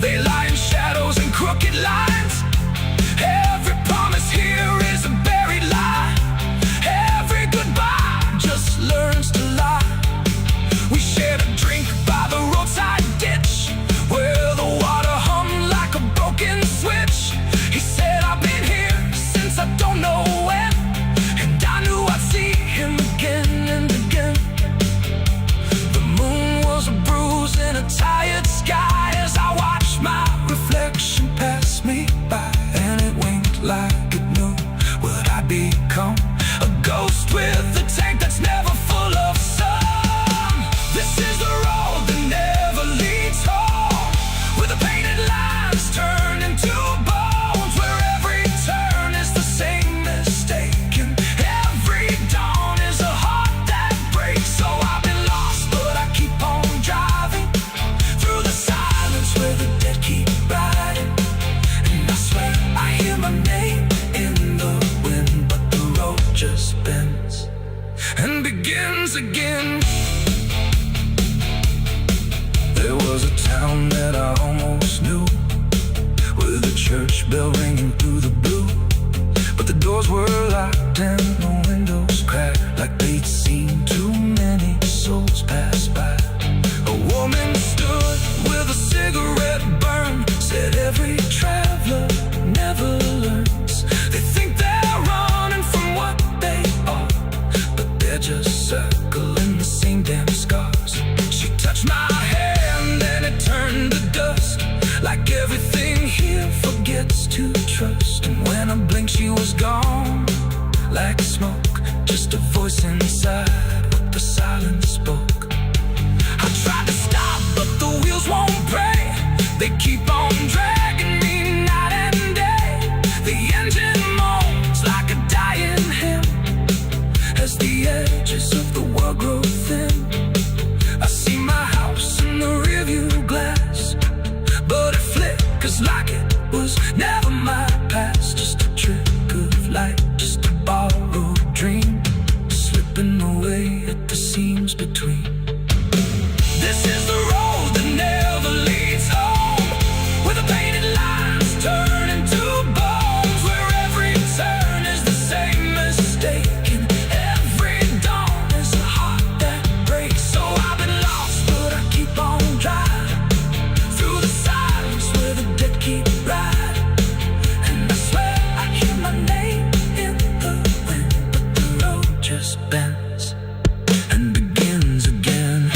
They lie in shadows and crooked lines. Every promise here is a buried lie. Every goodbye just learns to lie. We shared a drink by the roadside ditch, where the water hummed like a broken switch. He said, I've been here since I don't know when, and I knew I'd see him again and again. The moon was a bruise in a tired sky as I watched my reflection pass me by, and it winked like it knew what I'd become. A ghost with a tank that's never full of sun. This is the road that never leads home, where the painted lines turn into bones, where every turn is the same mistake, and every dawn is a heart that breaks. So I've been lost, but I keep on driving through the silence where the dead keep riding. And I swear I hear my name in the wind, but the road just bends and begins again. There was a town that I almost knew, with a church bell ringing through the blue, but the doors were locked and the windows cracked, like they'd seen too many souls pass by. A woman stood with a cigarette burn, said every traveler never learns. They think they're running from what they are, but they're just circling the same damn scars. She touched my hand and it turned to dust, like everything here forgets to trust. And when I blinked she was gone, like smoke, just a voice inside what the silence spoke. I tried to stop but the wheels won't break. They keep on dragging me night and day. The engine moans like a dying hymn as the edges of the world grow thin. I see my house in the rearview glass, but it flickers like it was never my past. Just a trick of light, just a borrowed dream, slipping away at the seams between. This is the road that never leads home, where the painted lines turn into bones, where every turn is the same mistake, and every dawn is a heart that breaks. So I've been lost, but I keep on driving through the silence where the dead keep riding. And I swear I hear my name in the wind, but the road just bends and begins again.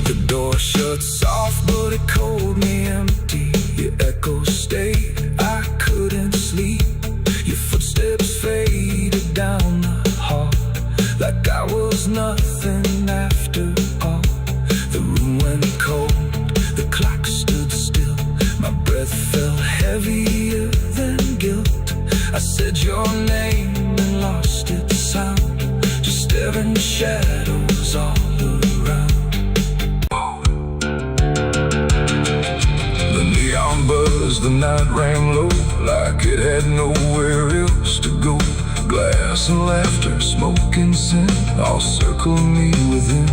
The door shut soft, but it cold me empty. Your echo stayed, I couldn't sleep. Your footsteps faded down the hall, like I was nothing after all. The room went cold, the clock stood still. My breath felt heavier than guilt. I said your name and lost its sound, just staring shadows all around. The neon buzzed, the night rang low, like it had nowhere else to go. Glass and laughter, smoke and sin, all circled me within.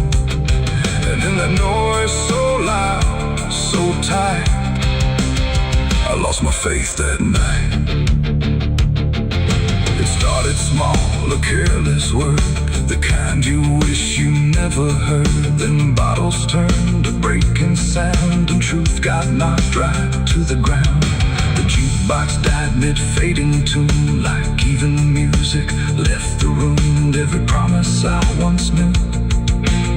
And in that noise so loud, so tight, I lost my faith that night. It started small, a careless word, the kind you wish you never heard. Then bottles turned to breaking sound, and truth got knocked right to the ground. The jukebox died mid-fading tune, like even music left the room. And every promise I once knew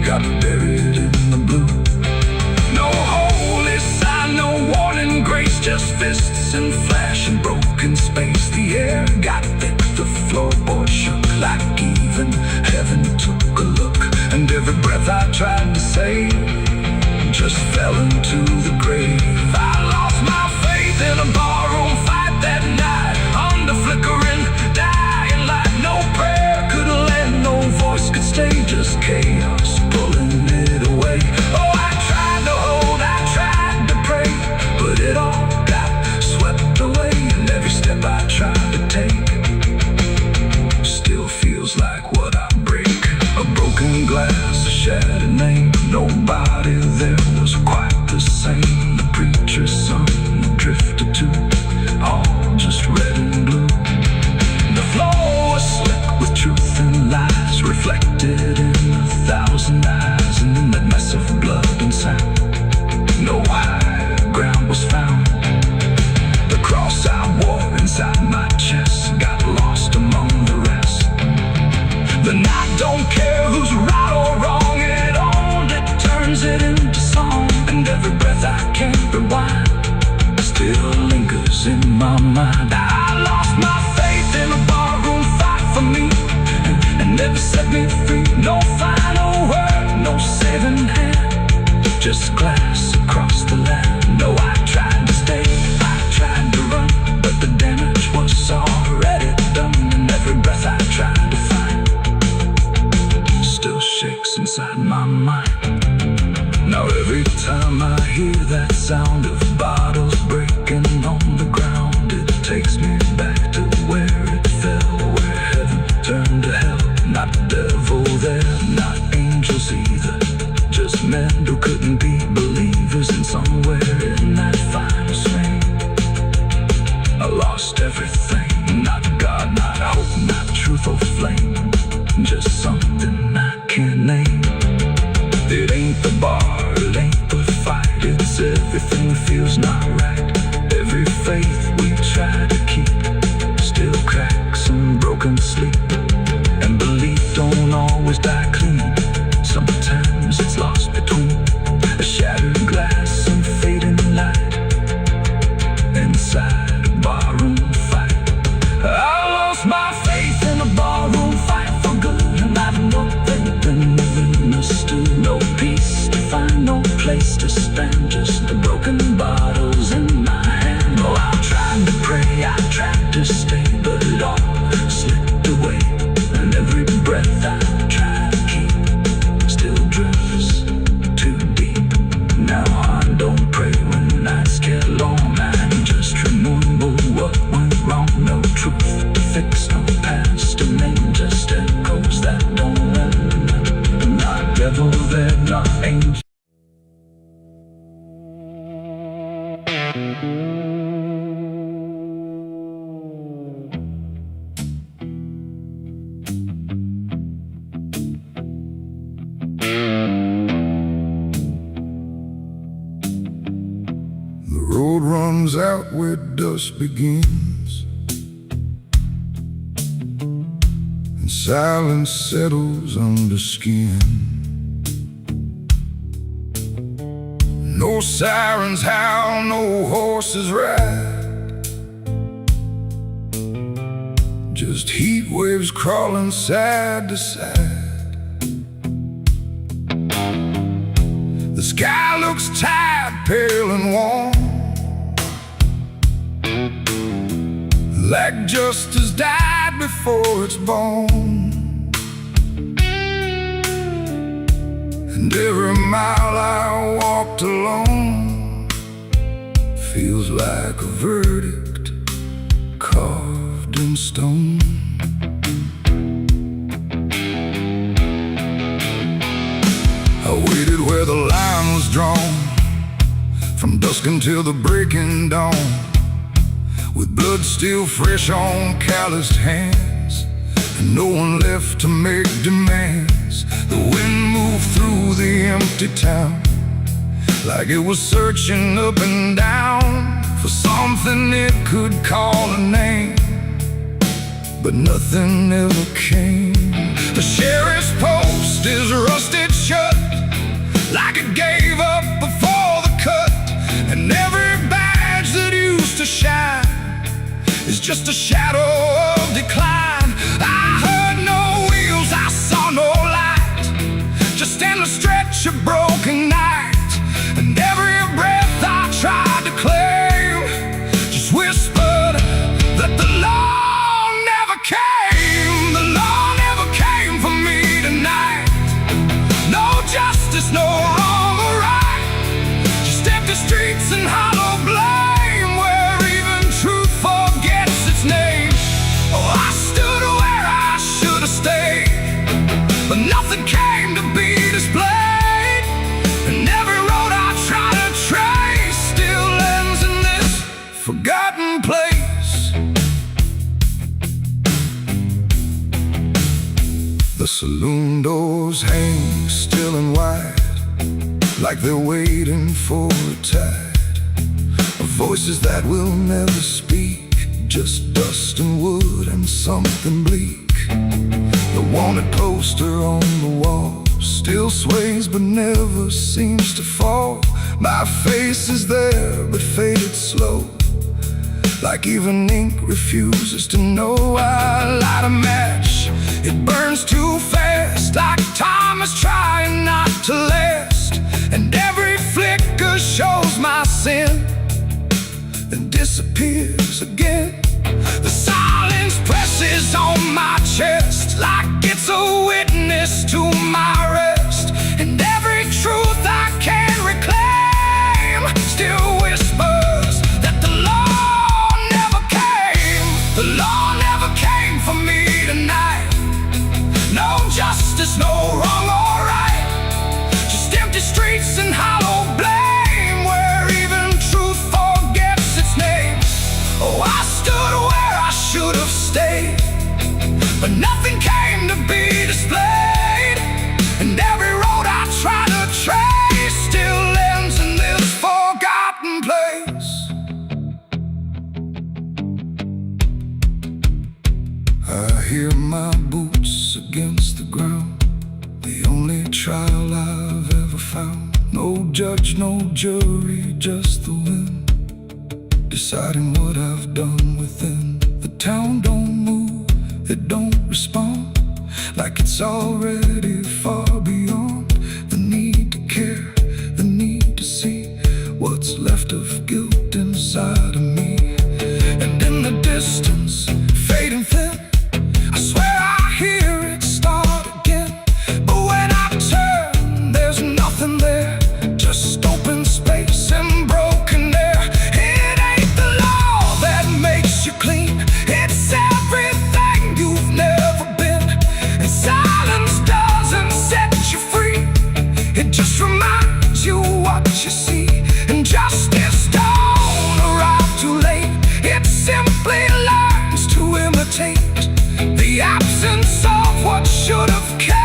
got buried in the blue. No holy sign, no warning grace, just fists and flash and broken space. The air got thick, the floorboard shook, like even heaven took a look. And every breath I tried to save just fell into the grave. I lost my faith in a barroom fight that night. The night don't care who's right or wrong, it only turns it into song. And every breath I can't rewind still lingers in my mind. I lost my faith in a barroom fight for me, and never set me free. No final word, no saving hand, just glass across the land. No, I tried to stay, I tried to run, but the damage was already done. And every breath I tried to find still shakes inside my mind. Now every time I hear that sound of bottles breaking on the ground, it takes me back to where it fell, where heaven turned to hell. Not devil there, not angels either, just men who couldn't be believers. And somewhere in that final swing, I lost everything. Not God, not hope, not truth or flame, just something I can't name. It ain't the bar, it ain't the fight, it's everything that feels not right. Every faith we try to keep still cracks and broken sleep. And belief don't always die clean, sometimes it's lost between a shattered glass and fading light inside a barroom fight. I lost my faith in a barroom fight for good, and I've no faith in living still. No peace to find, no place to stand, just the broken bottles in my hand. Oh, I tried to pray, I tried to stay, but it all slipped away. And every breath I try to keep still drifts too deep. Now I don't pray when nights get long, I just remember what went wrong. No truth to fix, no past to name, just echoes that don't end. Not devil there, not angel. The road runs out where dusk begins, and silence settles under skin. No sirens howl, no horses ride, just heat waves crawling side to side. The sky looks tired, pale and warm, like justice died before it's born. And every mile I walked alone feels like a verdict carved in stone. I waited where the line was drawn, from dusk until the breaking dawn, with blood still fresh on calloused hands, and no one left to make demands. The wind moved through the empty town, like it was searching up and down for something it could call a name, but nothing ever came. The sheriff's post is rusted shut, like it gave up before the cut, and every badge that used to shine is just a shadow of decline. I heard no wheels, I saw no light, just endless stretch of broken night. And every breath I tried to claim just whispered that the law never came. The law never came for me tonight. No justice, no wrong or right, just empty streets and hollow blame, where even truth forgets its name. Oh, I stood where I should have stayed, but nothing came to be displayed. And every road I try to trace still ends in this forgotten place. The saloon doors hang still and wide, like they're waiting for a tide of voices that will never speak, just dust and wood and something bleak. The The wanted poster on the wall still sways but never seems to fall. My face is there but faded slow, like even ink refuses to know. I light a match, it burns too fast, like time is trying not to last. And every flicker shows my sin, then disappears again. The silence presses on my chest, like it's a witness to my rest. And every truth I can reclaim still whispers that the law never came. The law never came for me tonight. No justice, no wrong or right, just empty streets and hollow blame, where even truth forgets its name. Oh, I stood where I should have stayed, but nothing came to be displayed. And every road I try to trace still ends in this forgotten place. I hear my boots against the ground, the only trial I've ever found. No judge, no jury, just the wind deciding what I've done within. The town don't move, it don't respond, like it's already far beyond the need to care, the need to see what's left of guilt inside of me. And in the distance, fading thin, I swear I hear it start again. But when I turn, there's nothing there, just open space and broken air. It ain't the law that makes you clean, it's everything you've never been. And silence doesn't set you free, it just reminds you what you see. And justice don't arrive too late, it simply learns to imitate the absence of what should have came.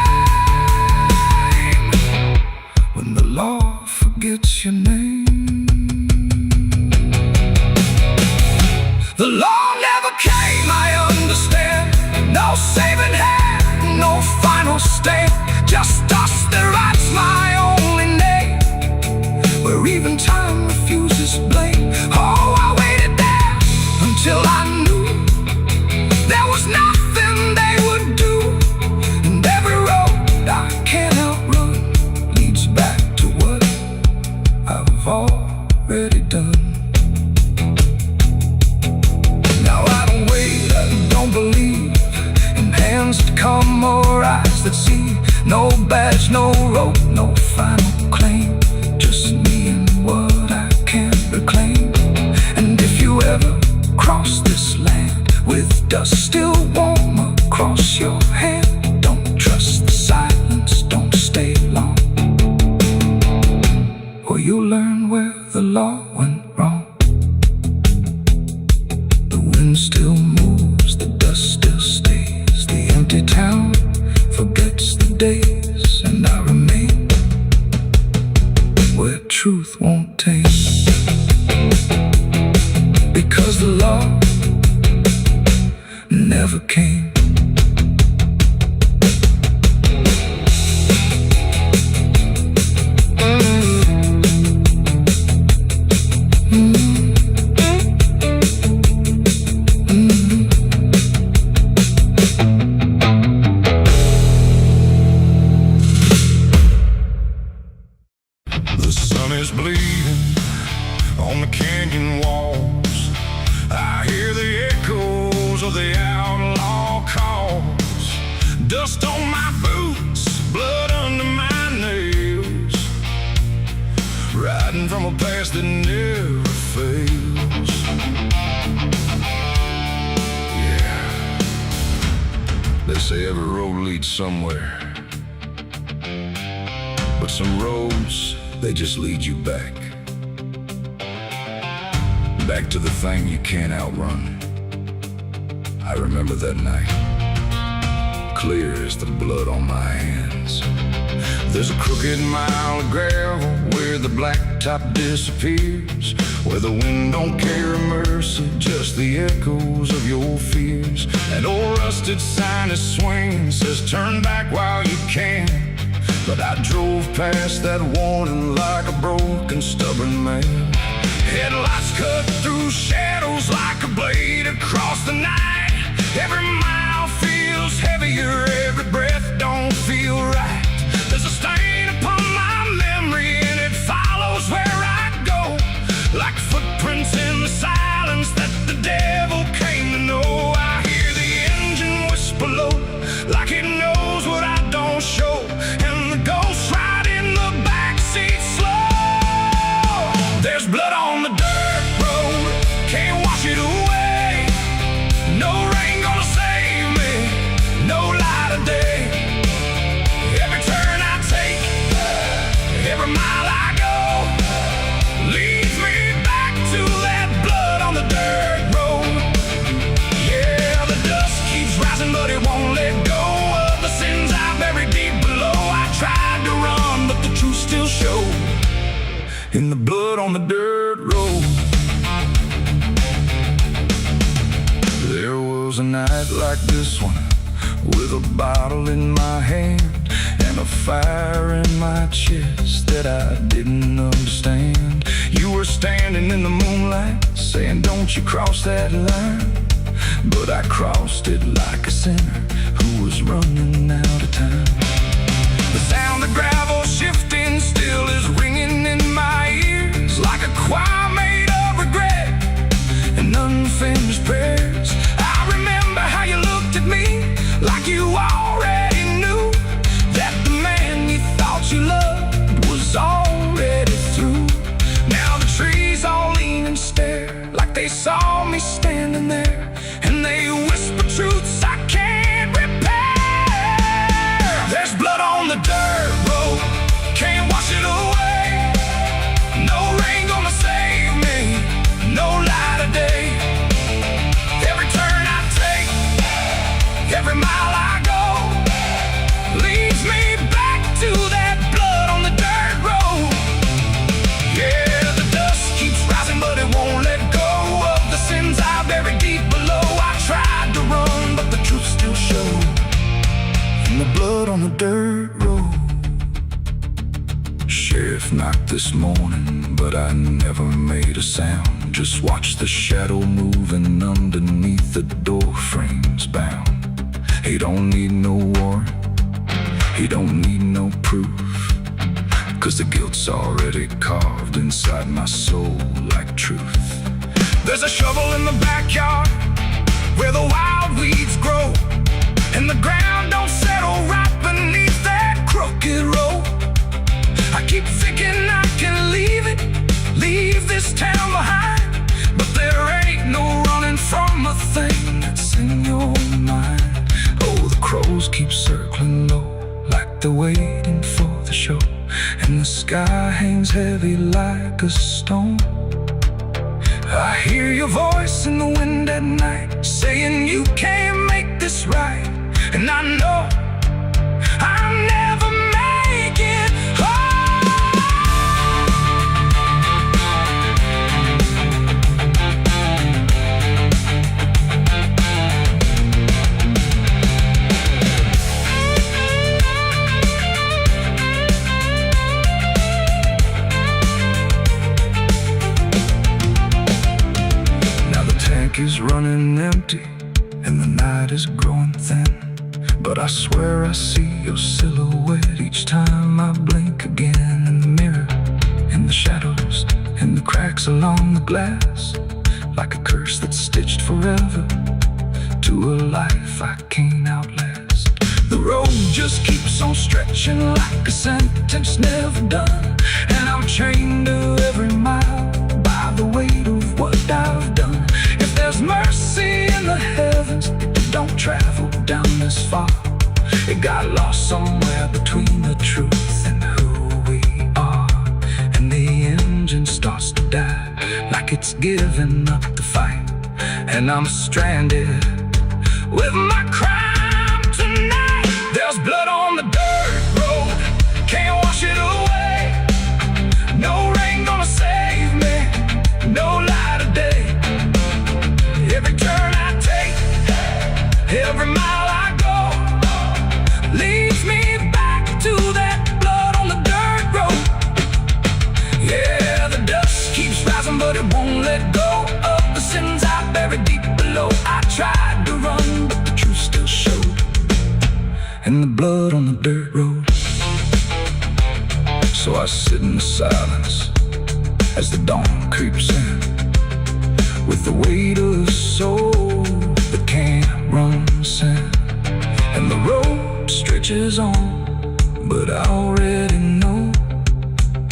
When the law forgets your name. The law never came, I understand. No saving hand, no final stand, just dust that writes my only name, where even time refuses blame. Oh, I waited there until I knew there was nothing they would do. And every road I can't outrun leads back to what I've already done. Now I don't wait, I don't believe in hands that come or eyes that see. No badge, no rope, no final claim, just me and what I can't reclaim. And if you ever cross this land with dust still warm across your hand, don't trust the silence, don't stay long, or you'll learn where the law went wrong. The wind still moves, the dust still stays, the empty town forgets the days, and I remain where truth won't taste, because the law never came. The sun is bleeding on the canyon walls. I hear the echoes of the outlaw calls. Dust on my boots, blood under my nails, riding from a past that never fails. Yeah, they say every road leads somewhere, but some roads, they just lead you back. Back to the thing you can't outrun. I remember that night. clear as the blood on my hands. There's a crooked mile of gravel where the blacktop disappears, where the wind don't carry mercy, just the echoes of your fears. That old rusted sign is swinging, says turn back while you can. But I drove past that warning like a broken, stubborn man. Headlights cut through shadows like a blade across the night. Every mile feels heavier, every breath don't feel right. There's a stain upon my memory and it follows where I go, like footprints in the silence that the devil came to know. I hear the engine whisper low, like it knows what I don't show, and the ghost ride in the backseat slow. There's blood on the dirt road, can't wash it away. No rain gonna save me, no light of day. Every turn I take, every mile I go, leads me back to that blood on the dirt road. Yeah, the dust keeps rising, but it won't let go of the sins I buried deep below. I tried to run, but the truth still showed in the blood on the dirt road. There was a night like this one, with a bottle in my hand and a fire in my chest that I didn't understand. You were standing in the moonlight, saying don't you cross that line. But I crossed it like a sinner who was running out of time. The sound of gravel shifting still is ringing in my ears, like a choir made of regret and unfinished prayers. I remember how you looked at me, like you already knew that the man you thought you loved was already through. Now the trees all lean and stare, like they saw me standing there, and they whisper truths I can't repair. There's blood on the dirt road, can't wash it away. No rain gonna save me, no light of day. Every turn I take, every mile I go, leads me back to that blood on the dirt road. Yeah, the dust keeps rising, but it won't let go of the sins I buried deep below. I tried to run, but the truth still showed in the blood on the dirt road. Sheriff knocked this morning, but I never made a sound. Just watched the shadow moving underneath the door frames bound. He don't need no warrant, he don't need no proof, 'cause the guilt's already carved inside my soul like truth. There's a shovel in the backyard where the wild weeds grow, and the ground don't settle right beneath that crooked road. I keep thinking I can leave this town behind, but there ain't no running from a thing that's in your mind. Oh, the crows keep circling low, like they're waiting for the show, and the sky hangs heavy like a stone. I hear your voice in the wind at night, saying you can't make this right, and I know I'll never make it home. Is running empty and the night is growing thin, but I swear I see your silhouette each time I blink again. In the mirror, in the shadows, in the cracks along the glass, like a curse that's stitched forever to a life I can't outlast. The road just keeps on stretching like a sentence never done, and I'm chained to every mile by the weight of what I've done. If there's mercy in the heavens, it don't travel down this far. It got lost somewhere between the truth and who we are, and the engine starts to die, like it's giving up the fight, and I'm stranded with my crime tonight. and the blood on the dirt road. So I sit in the silence as the dawn creeps in, with the weight of a soul that can't run sin. And the road stretches on, but I already know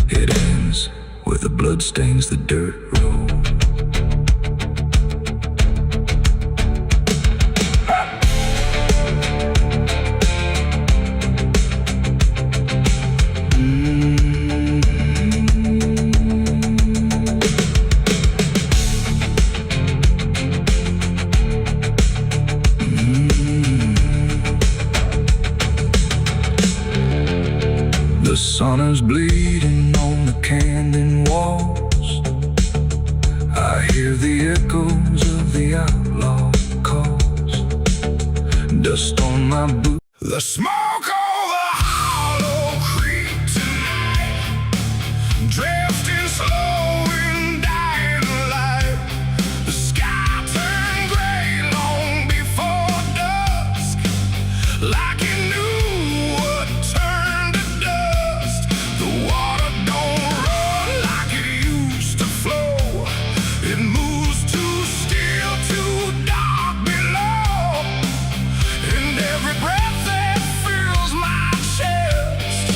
it ends where the blood stains the dirt road. The sun is bleeding on the canyon walls. I hear the echoes of the outlaw calls. Dust on my boots. The smoke over Hollow Creek tonight, drifting slow and dying light. The sky turned gray long before dusk, like it knew what turned to dust. The water don't run like it used to flow. It moves too still, too dark below. And every breath that fills my chest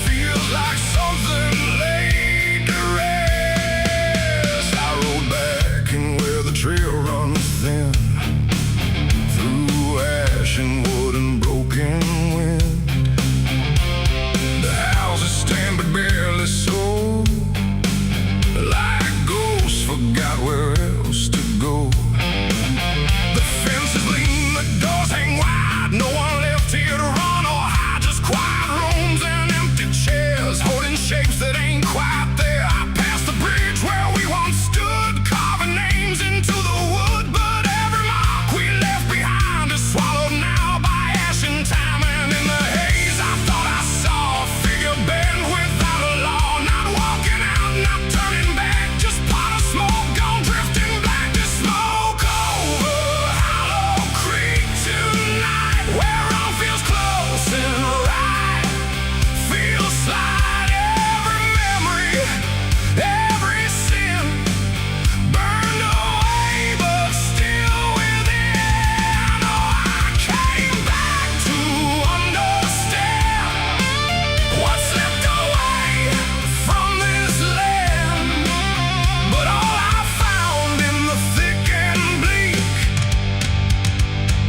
feels like something laid to rest. I rode back in where the trail runs thin, through ash and wood and broken wind. The houses stand but barely so, like ghosts forgot where else to go. The fences lean, the doors hang wide, no one left here to run or hide. Just quiet rooms and empty chairs, holding shapes that ain't quite there. I passed the bridge where we once stood, carving names into the wood, but every mark we left behind is swallowed now by ash and time. And in the haze I thought I saw a figure bent without a law, not walking out, not turning back, just pot of smoke gone drifting black. To smoke over Hollow Creek tonight, where all feels close and right, feels like every memory, every sin burned away but still within. Oh, I came back to understand what's left away from this land. But all I found in the thick and bleak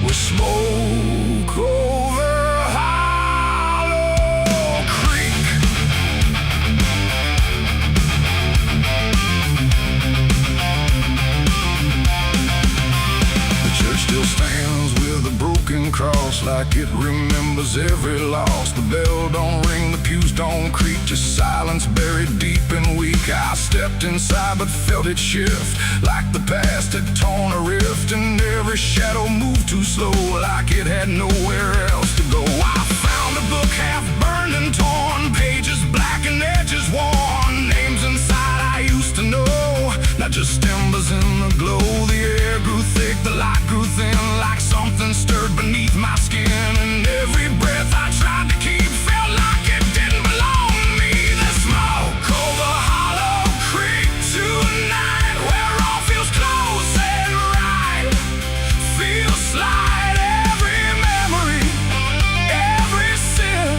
was smoke over Hollow Creek. The church still stands with a broken cross, like it remembers every loss. The bell don't ring, the pews don't creak, just silence buried deep and weak. I stepped inside but felt it shift, like the past had torn a rift, and every shadow moved too slow, like it had nowhere else to go. I found a book half burned and torn, pages black and edges worn, names inside I used to know, not just embers in the glow. The air grew thick, the light grew thin, like something stirred beneath my skin, and every breath I tried to keep felt like it didn't belong to me. The smoke over Hollow Creek tonight, where all feels close and right, feels like every memory, every sin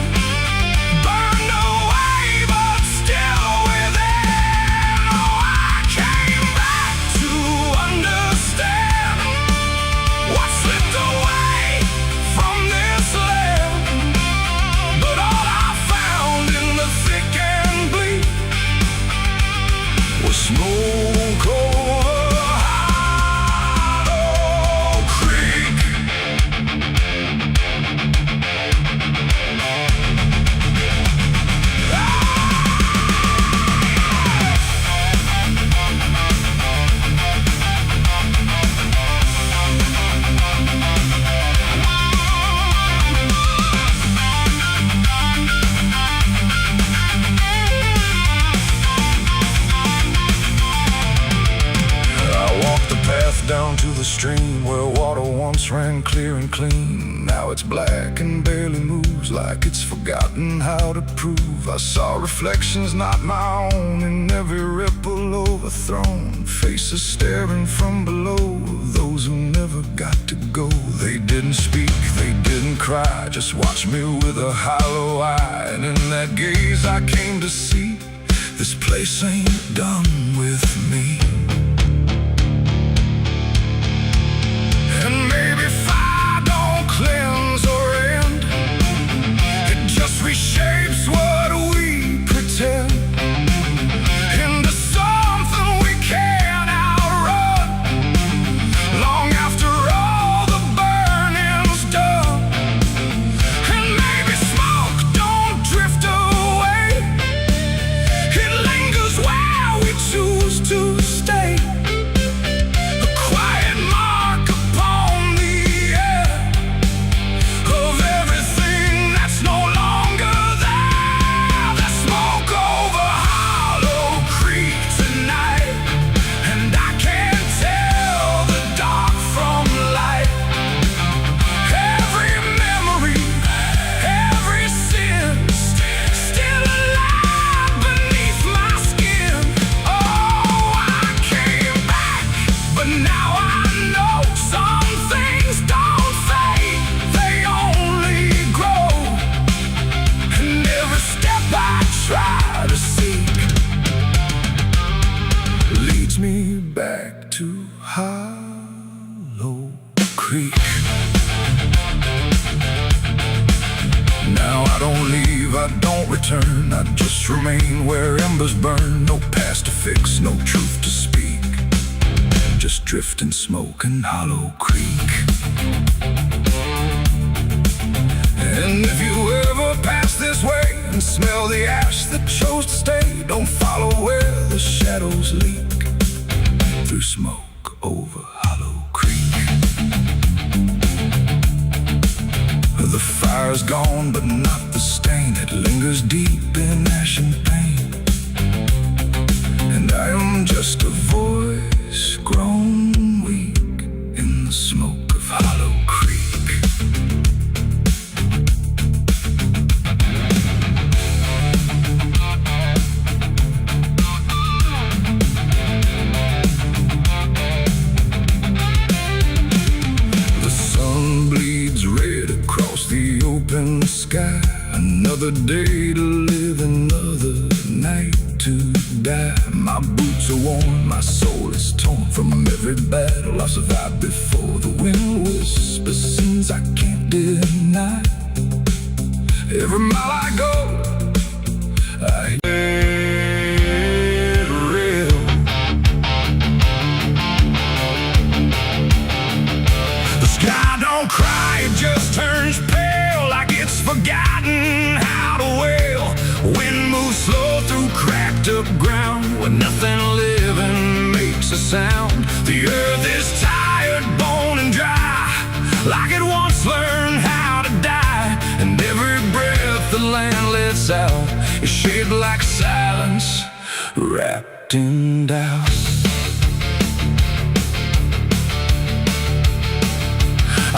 burned away but still within. Oh, I came back to understand what slipped away from this land. But all I found in the thick and bleak was smoke over Hollow Creek. Down to the stream where water once ran clear and clean. Now it's black and barely moves like it's forgotten how to prove. I saw reflections not my own in every ripple overthrown, faces staring from below, those who never got to go. They didn't speak, they didn't cry, just watched me with a hollow eye. And in that gaze I came to see, this place ain't done with me. And maybe fire don't cleanse or end, it just reshapes what we pretend into something we can't outrun, long after all the burning's done. And maybe smoke don't drift away, it lingers where we choose to stay, a quiet mark upon the air of everything that's no longer there. The smoke over Hollow Creek tonight, and I can't tell the dark from light. Every memory, every sin, still alive beneath my skin. Oh, I came back, but now I know some things don't fade, they only grow. And every step I try to seek leads me back to Hollow Creek. Now I don't leave, I don't return, I just remain where embers burn. No past to fix, no truth to speak, just drifting smoke in Hollow Creek. And if you ever pass this way and smell the ash that chose to stay, don't follow where the shadows leak through smoke over Hollow Creek. The fire's gone, but not the stain. It lingers deep in ash and pain. And I am just a voice grown weak in the smoke of Hollow Creek. The sun bleeds red across the open sky. Another day to live, another night to die. My boots are worn, my soul is torn from every battle I've survived before. The wind whispers sins I can't deny. Every mile I go, I get real. The sky don't cry, it just turns pale, like it's forgotten how to wail. Wind moves slow through cracked up ground, where nothing living makes a sound. The earth is tired, bone and dry, like it once learned how to die. And every breath the land lets out is shaped like silence, wrapped in doubt.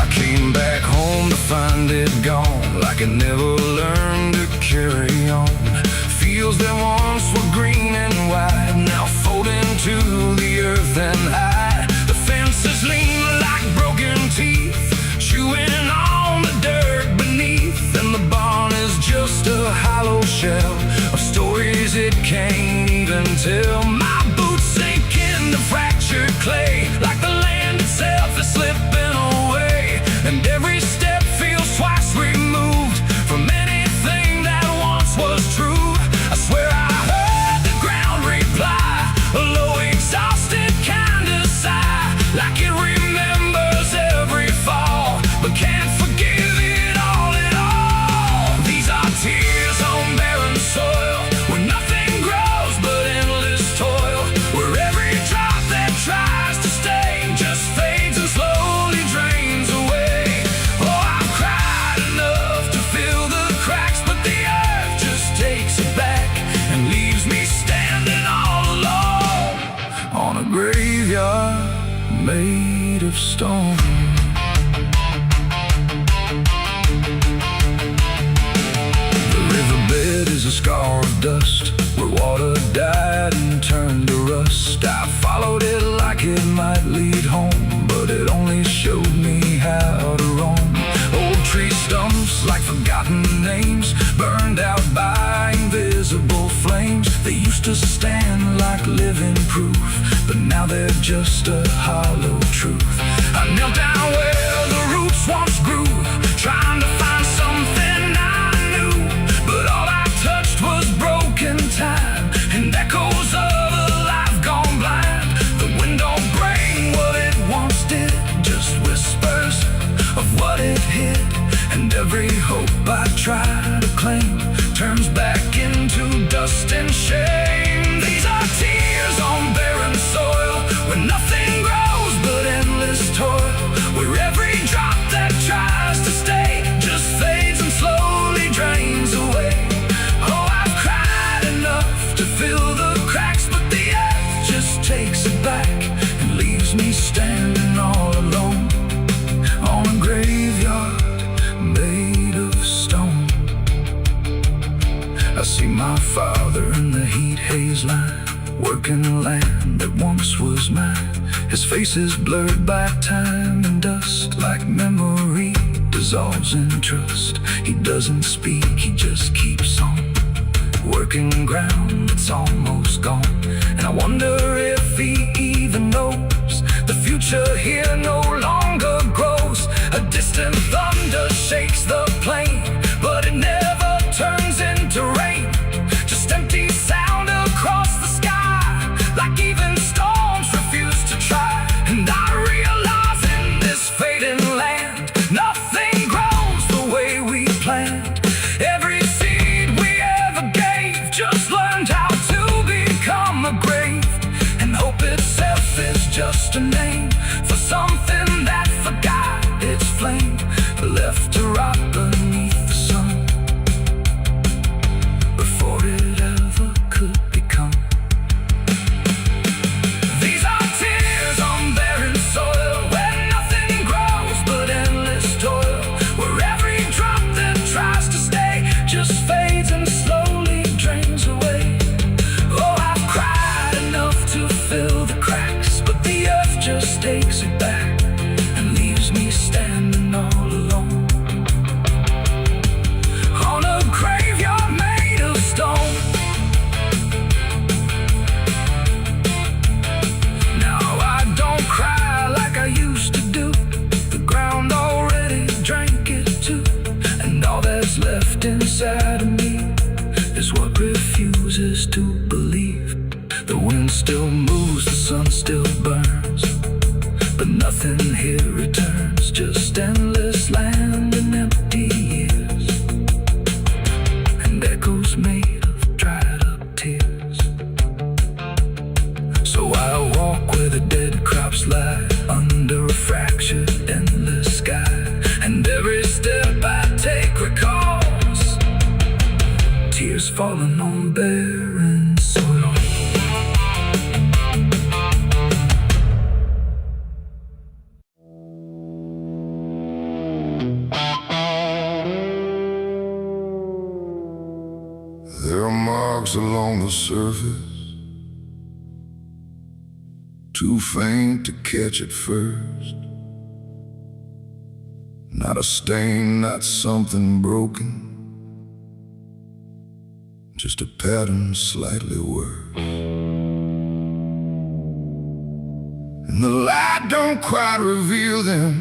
I came back home to find it gone, like it never learned to carry on. Fields that once were green and wide, now fold into the earth and hide. The fences lean like broken teeth, chewing on the dirt beneath. And the barn is just a hollow shell of stories it can't even tell. My boots sink into fractured clay, like the land itself is slipping away. And every step feels twice removed from anything that once was true. I swear I heard the ground reply, a low exhausted kind of sigh, like it remembers every fall, but can't forgive it all at all. These are tears on barren soil, where nothing grows but endless toil, where every drop that tries to stay just fades and slowly drains away. Oh, I've cried enough to fill the cracks, but the earth just takes it back and leaves me standing all alone on a graveyard made of stone. dust, where water died and turned to rust. I followed it like it might lead home, but it only showed me how to roam. Old tree stumps like forgotten names, burned out by invisible flames. They used to stand like living proof, but now they're just a hollow truth. I knelt down where the roots once grew, trying to find something I knew, but all I touched was broken time and echoes of a life gone blind. The wind don't bring what it once did, just whispers of what it hid, and every hope I try to claim turns back into dust and shame. These are tears on barren soil, where nothing grows but endless toil, where every drop that tries to stay just fades and slowly drains away. Oh, I've cried enough to fill the cracks, but the earth just takes it back and leaves me standing all alone on a graveyard made of stone. I see my father in the heat haze line, working the land that once was mine. His face is blurred by time and dust, like memory dissolves in trust. He doesn't speak, he just keeps on working ground that's almost gone. And I wonder if he even knows the future here no longer grows. A distant thunder shakes the plain, but it never turns into rain. Just empty sound across the sky, like even storms refuse to try. And I realize in this fading land, nothing grows the way we planned. Every seed we ever gave just learned how to become a grave, and hope itself is just a name for something that forgot its flame, left to rot beneath the sun before it ever could become. These are tears on barren soil, where nothing grows but endless toil, where every drop that tries to stay just fades and slowly drains away. Oh, I've cried enough to fill the cracks, but the earth just takes it back and leaves me standing all alone on a graveyard made of stone. Now I don't cry like I used to do, the ground already drank it too, and all that's left inside of me is what refuses to believe. The wind still moves, the sun still burns, but nothing here returns, just endless land and empty years, and echoes made of dried up tears. So I walk where the dead crops lie, under a fractured endless sky, and every step I take recalls tears falling on barren soil. There are marks along the surface, too faint to catch at first. Not a stain, not something broken, just a pattern slightly worse. And the light don't quite reveal them,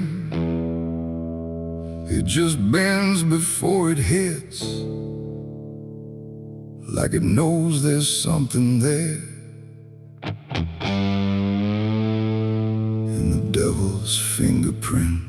it just bends before it hits, like it knows there's something there in the devil's fingerprints.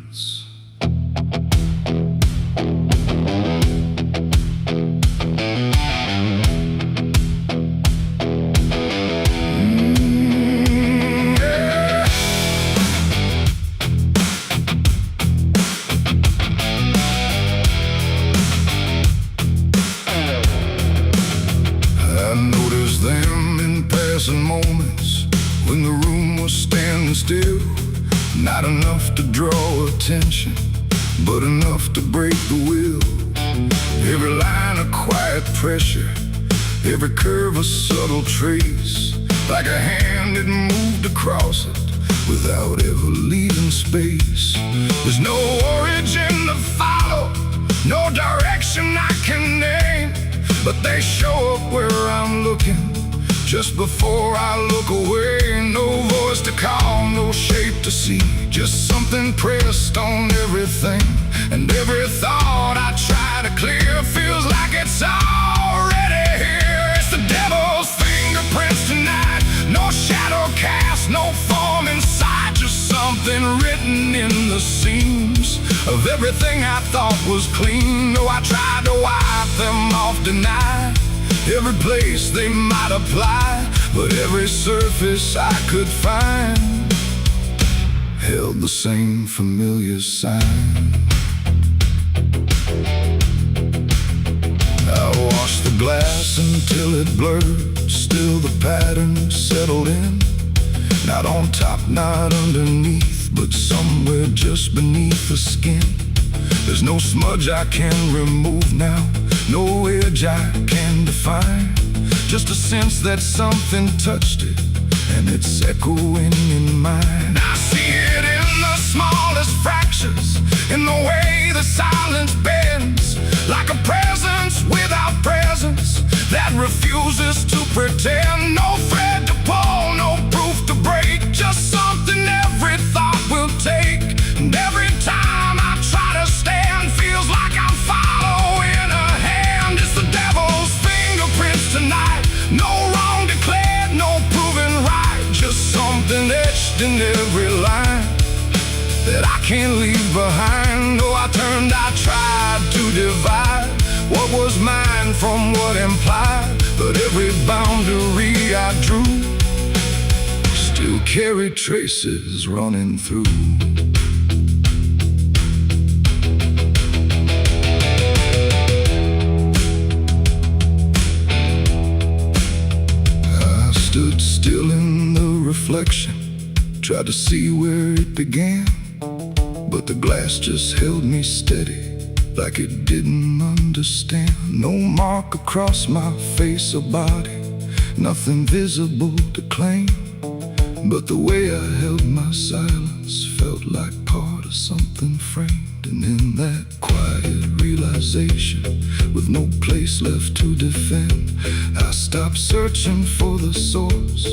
Moments when the room was standing still, not enough to draw attention, but enough to break the will. Every line of quiet pressure, every curve a subtle trace, like a hand that moved across it without ever leaving space. There's no origin to follow, no direction I can name, but they show up where I'm looking, just before I look away. No voice to call, no shape to see, just something pressed on everything. And every thought I try to clear feels like it's already here. It's the devil's fingerprints tonight, no shadow cast, no form inside, just something written in the seams of everything I thought was clean. No, I tried to wipe them off, deny every place they might apply, but every surface I could find held the same familiar sign. I washed the glass until it blurred, still the pattern settled in. Not on top, not underneath, but somewhere just beneath the skin. There's no smudge I can remove now, no edge I can define, just a sense that something touched it, and it's echoing in mine. I see it in the smallest fractures, in the way the silence bends, like a presence without presence that refuses to pretend. No thread to pull, no proof to break, just something every thought will take. And every time I try to stand, feels like I'm following a hand. It's the devil's fingerprints tonight, no wrong declared, no proven right, just something etched in every line that I can't leave behind. Oh, I tried to divide what was mine from what implied, but every boundary I drew still carried traces running through. I stood still in the reflection, tried to see where it began, but the glass just held me steady, like it didn't understand. No mark across my face or body, nothing visible to claim, but the way I held my silence felt like part of something framed. And in that quiet realization, with no place left to defend, I stopped searching for the source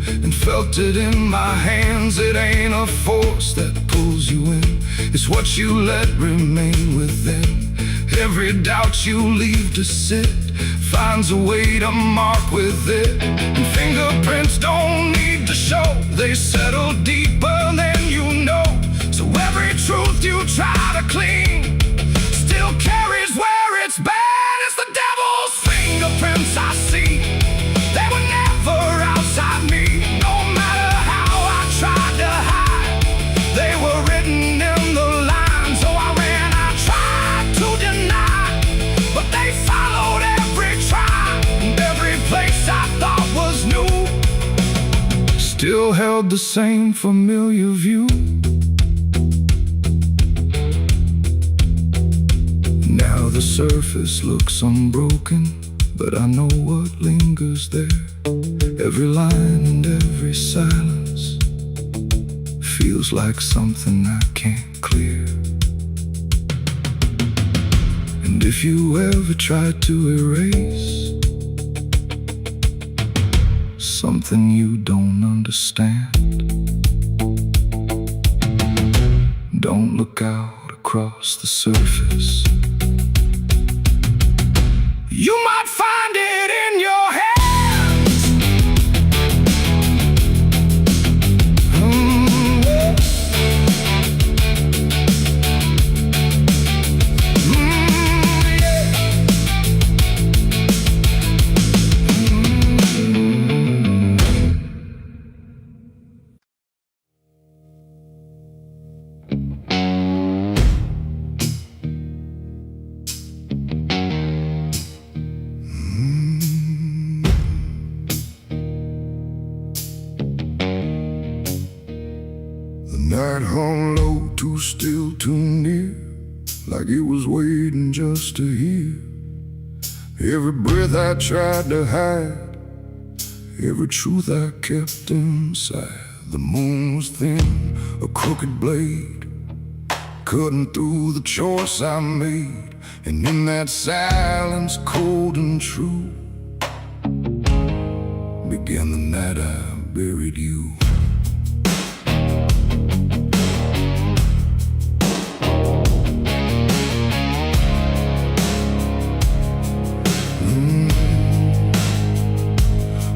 and felt it in my hands. It ain't a force that pulls you in, it's what you let remain within. Every doubt you leave to sit finds a way to mark with it. And fingerprints don't need to show, they settle deeper than you know. So every truth you try to clean still carries where it's been. It's the devil's fingerprints I see, they were never outside me. No matter how I tried to hide, they were written in the line. So I ran, I tried to deny, but they followed every try. And every place I thought was new still held the same familiar view. Now the surface looks unbroken, but I know what lingers there. Every line and every silence feels like something I can't clear. And if you ever try to erase something you don't understand, don't look out across the surface. You might find it in your hands. Night hung low, too still, too near, like it was waiting just to hear Every breath I tried to hide, every truth I kept inside. The moon was thin, a crooked blade, cutting through the choice I made. And in that silence, cold and true, began the night I buried you.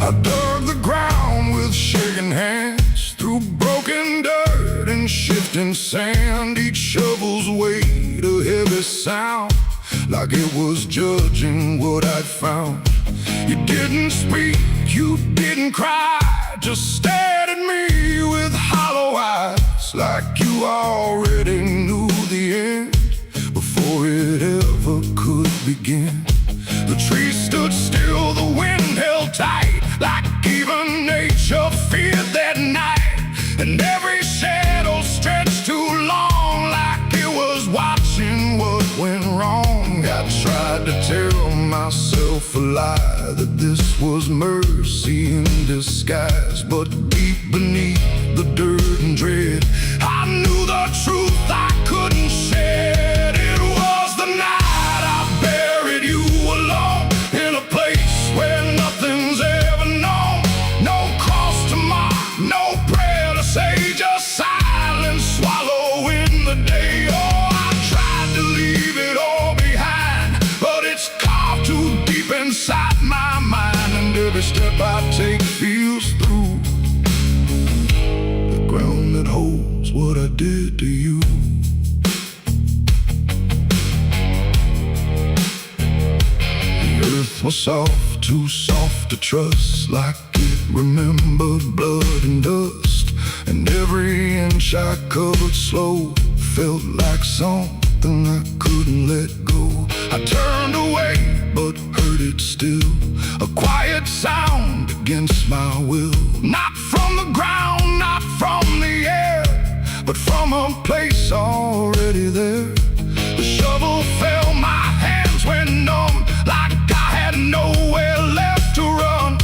I dug the ground with shaking hands, through broken dirt and shifting sand. Each shovel's weight a heavy sound, like it was judging what I'd found. You didn't speak, you didn't cry, just stared at me with hollow eyes, like you already knew the end before it ever could begin. The trees stood still, the wind held tight, like even nature feared that night. And every shadow stretched too long, like it was watching what went wrong. I tried to tell myself a lie, that this was mercy in disguise. But deep beneath the dirt and dread, I knew the truth I couldn't shed. It was the night I buried you alone, in a place where nothing's ever known. No cross to mark, no prayer to say, just silence swallowing the day. Oh, I tried to leave it all behind, but it's carved too deep inside my mind. And every step I take feels through the ground that holds what I did to you. The earth was soft, too soft to trust, like it remembered blood and dust. And every inch I covered slow felt like something I couldn't let go. I turned away, but heard it still, a quiet sound against my will. Not from the ground, not from the air, but from a place already there. The shovel fell, my hands went numb, like I had nowhere left to run.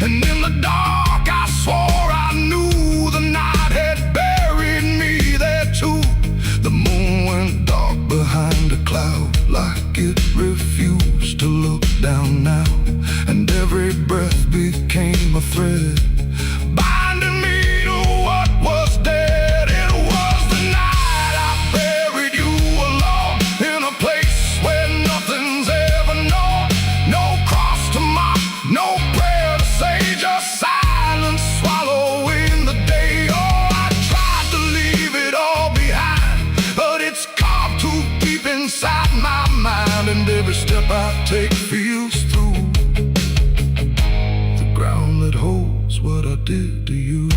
And in the dark I swore I knew the night had buried me there too. The moon went dark behind a cloud, like it refused to look down now. And every breath became a thread, binding me to what was dead. It was the night I buried you alone, in a place where nothing's ever known. No cross to mark, no prayer to say, just silence swallowing the day. Oh, I tried to leave it all behind, but it's carved too deep inside my mind. And every step I take feels through the ground that holds what I did to you.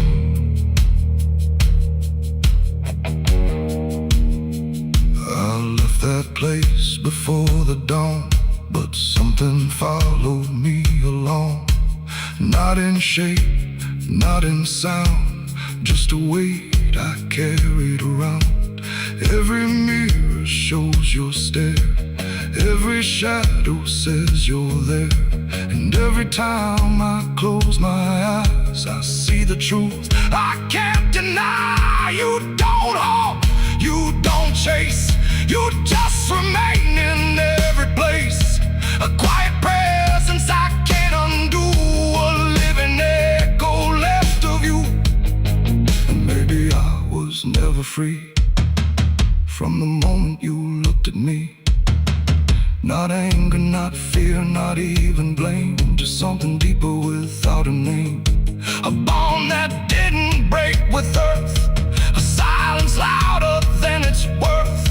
I left that place before the dawn, but something followed me along. Not in shape, not in sound, just a weight I carried around. Every mirror shows your stare, every shadow says you're there. And every time I close my eyes, I see the truth I can't deny. You don't hope, you don't chase, you just remain in every place. A quiet presence I can't undo, a living echo left of you. And maybe I was never free from the moment you looked at me. Not anger, not fear, not even blame, just something deeper without a name. A bond that didn't break with earth, a silence louder than its worth.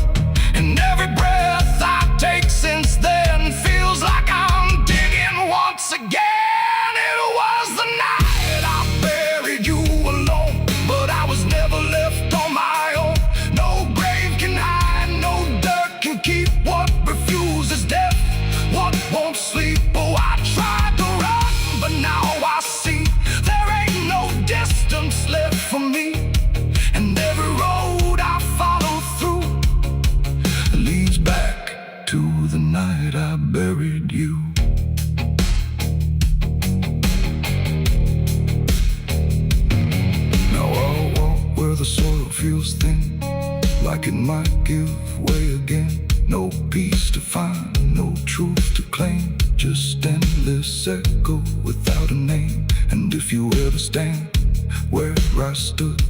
And every breath I take since then feels like I'm digging once again. It was the night I buried you alone, but I was never left on my own. No grave can hide, no dirt can keep what refuses death, what won't sleep. Oh, I tried to run, but now I see there ain't no distance left for me. And every road I follow through leads back to the night I buried you. might give way again. No peace to find, no truth to claim, just endless echo without a name. And if you ever stand where I stood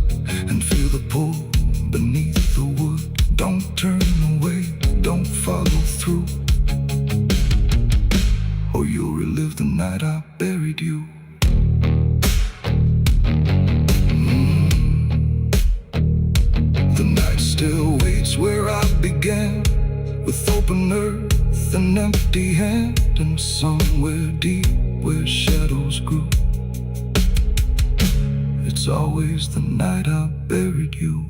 and feel the pull beneath the wood, don't turn away, don't follow through, or you'll relive the night I buried you. The night still waits where I began, with open earth and empty hand, and somewhere deep where shadows grew, it's always the night I buried you.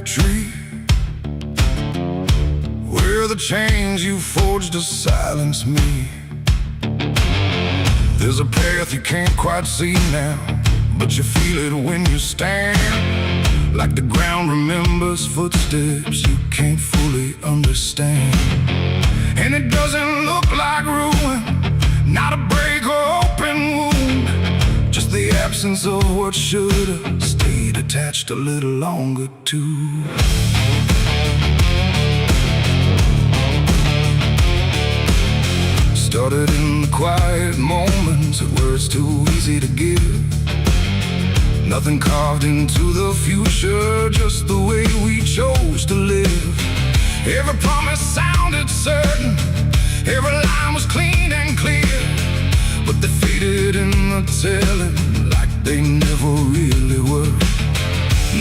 Tree, where the chains you forged to silence me. There's a path you can't quite see now, but you feel it when you stand, like the ground remembers footsteps you can't fully understand. And it doesn't look like ruin, not a break or open wound, just the absence of what should've stayed attached a little longer too. Started in the quiet moments where it's too easy to give. Nothing carved into the future, just the way we chose to live. Every promise sounded certain, every line was clean and clear, but they faded in the telling like they never really were.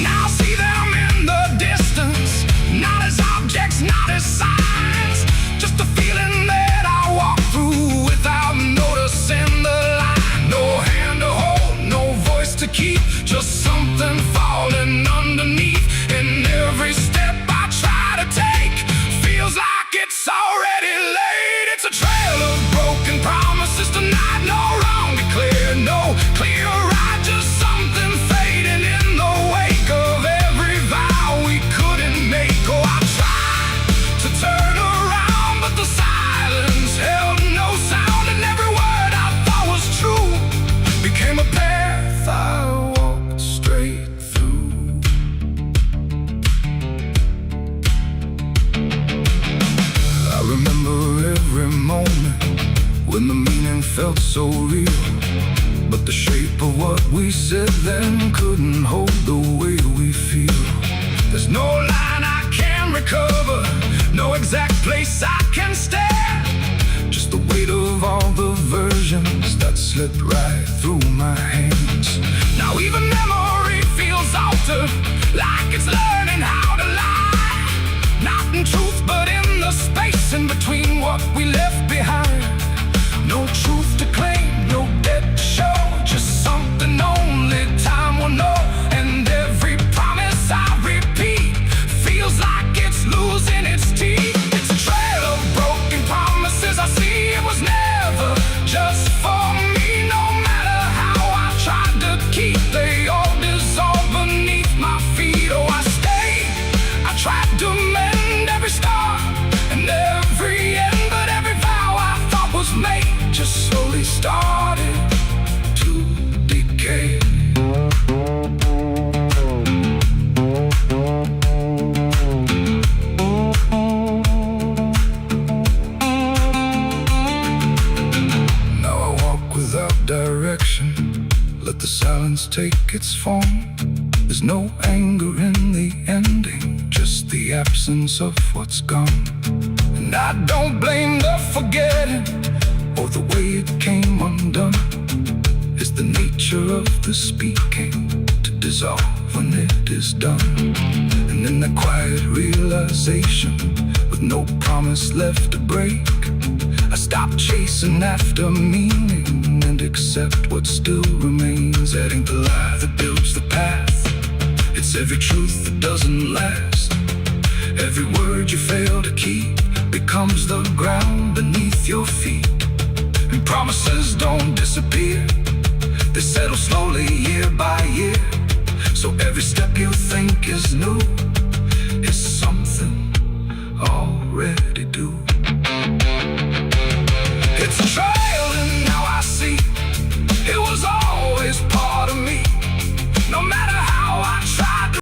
Now I see them in the distance, not as objects, not as signs, just a feeling that I walk through without noticing the line. No hand to hold, no voice to keep, just something falling underneath. And every step I try to take feels like it's already late. It's a trail of broken promises tonight, no wrong declared, no clear right, just something fading in the wake of every vow we couldn't make. Oh, I tried to turn around, but the silence held no sound, and every word I thought was true became a path I walked straight through. I remember every moment when the meaning felt so real, but the shape of what we said then couldn't hold the way we feel. There's no line I can recover, no exact place I can stand, just the weight of all the versions that slipped right through my hands. Now even memory feels altered, like it's learning how to lie, not in truth but in the space in between what we left behind. No truth to claim, no debt to show, just something only time will know. And every promise I repeat feels like it's losing its teeth. It's a trail of broken promises I see. It was never just for me, no matter how I tried to keep, they all dissolve beneath my feet. Oh, I stayed, I tried to mend every scar and every end, but every vow I thought was made just slowly started to decay. Now I walk without direction, let the silence take its form. There's no anger in the ending, just the absence of what's gone. And I don't blame the forgetting or the way it came undone. It's the nature of the speaking to dissolve when it is done. And in the quiet realization, with with no promise left to break. I stop chasing after meaning and accept what still remains. That ain't the lie that builds the path. It's every truth that doesn't last. Every word you fail to keep becomes the ground beneath your feet. And promises don't disappear, they settle slowly year by year. So every step you think is new is something already due. It's a try.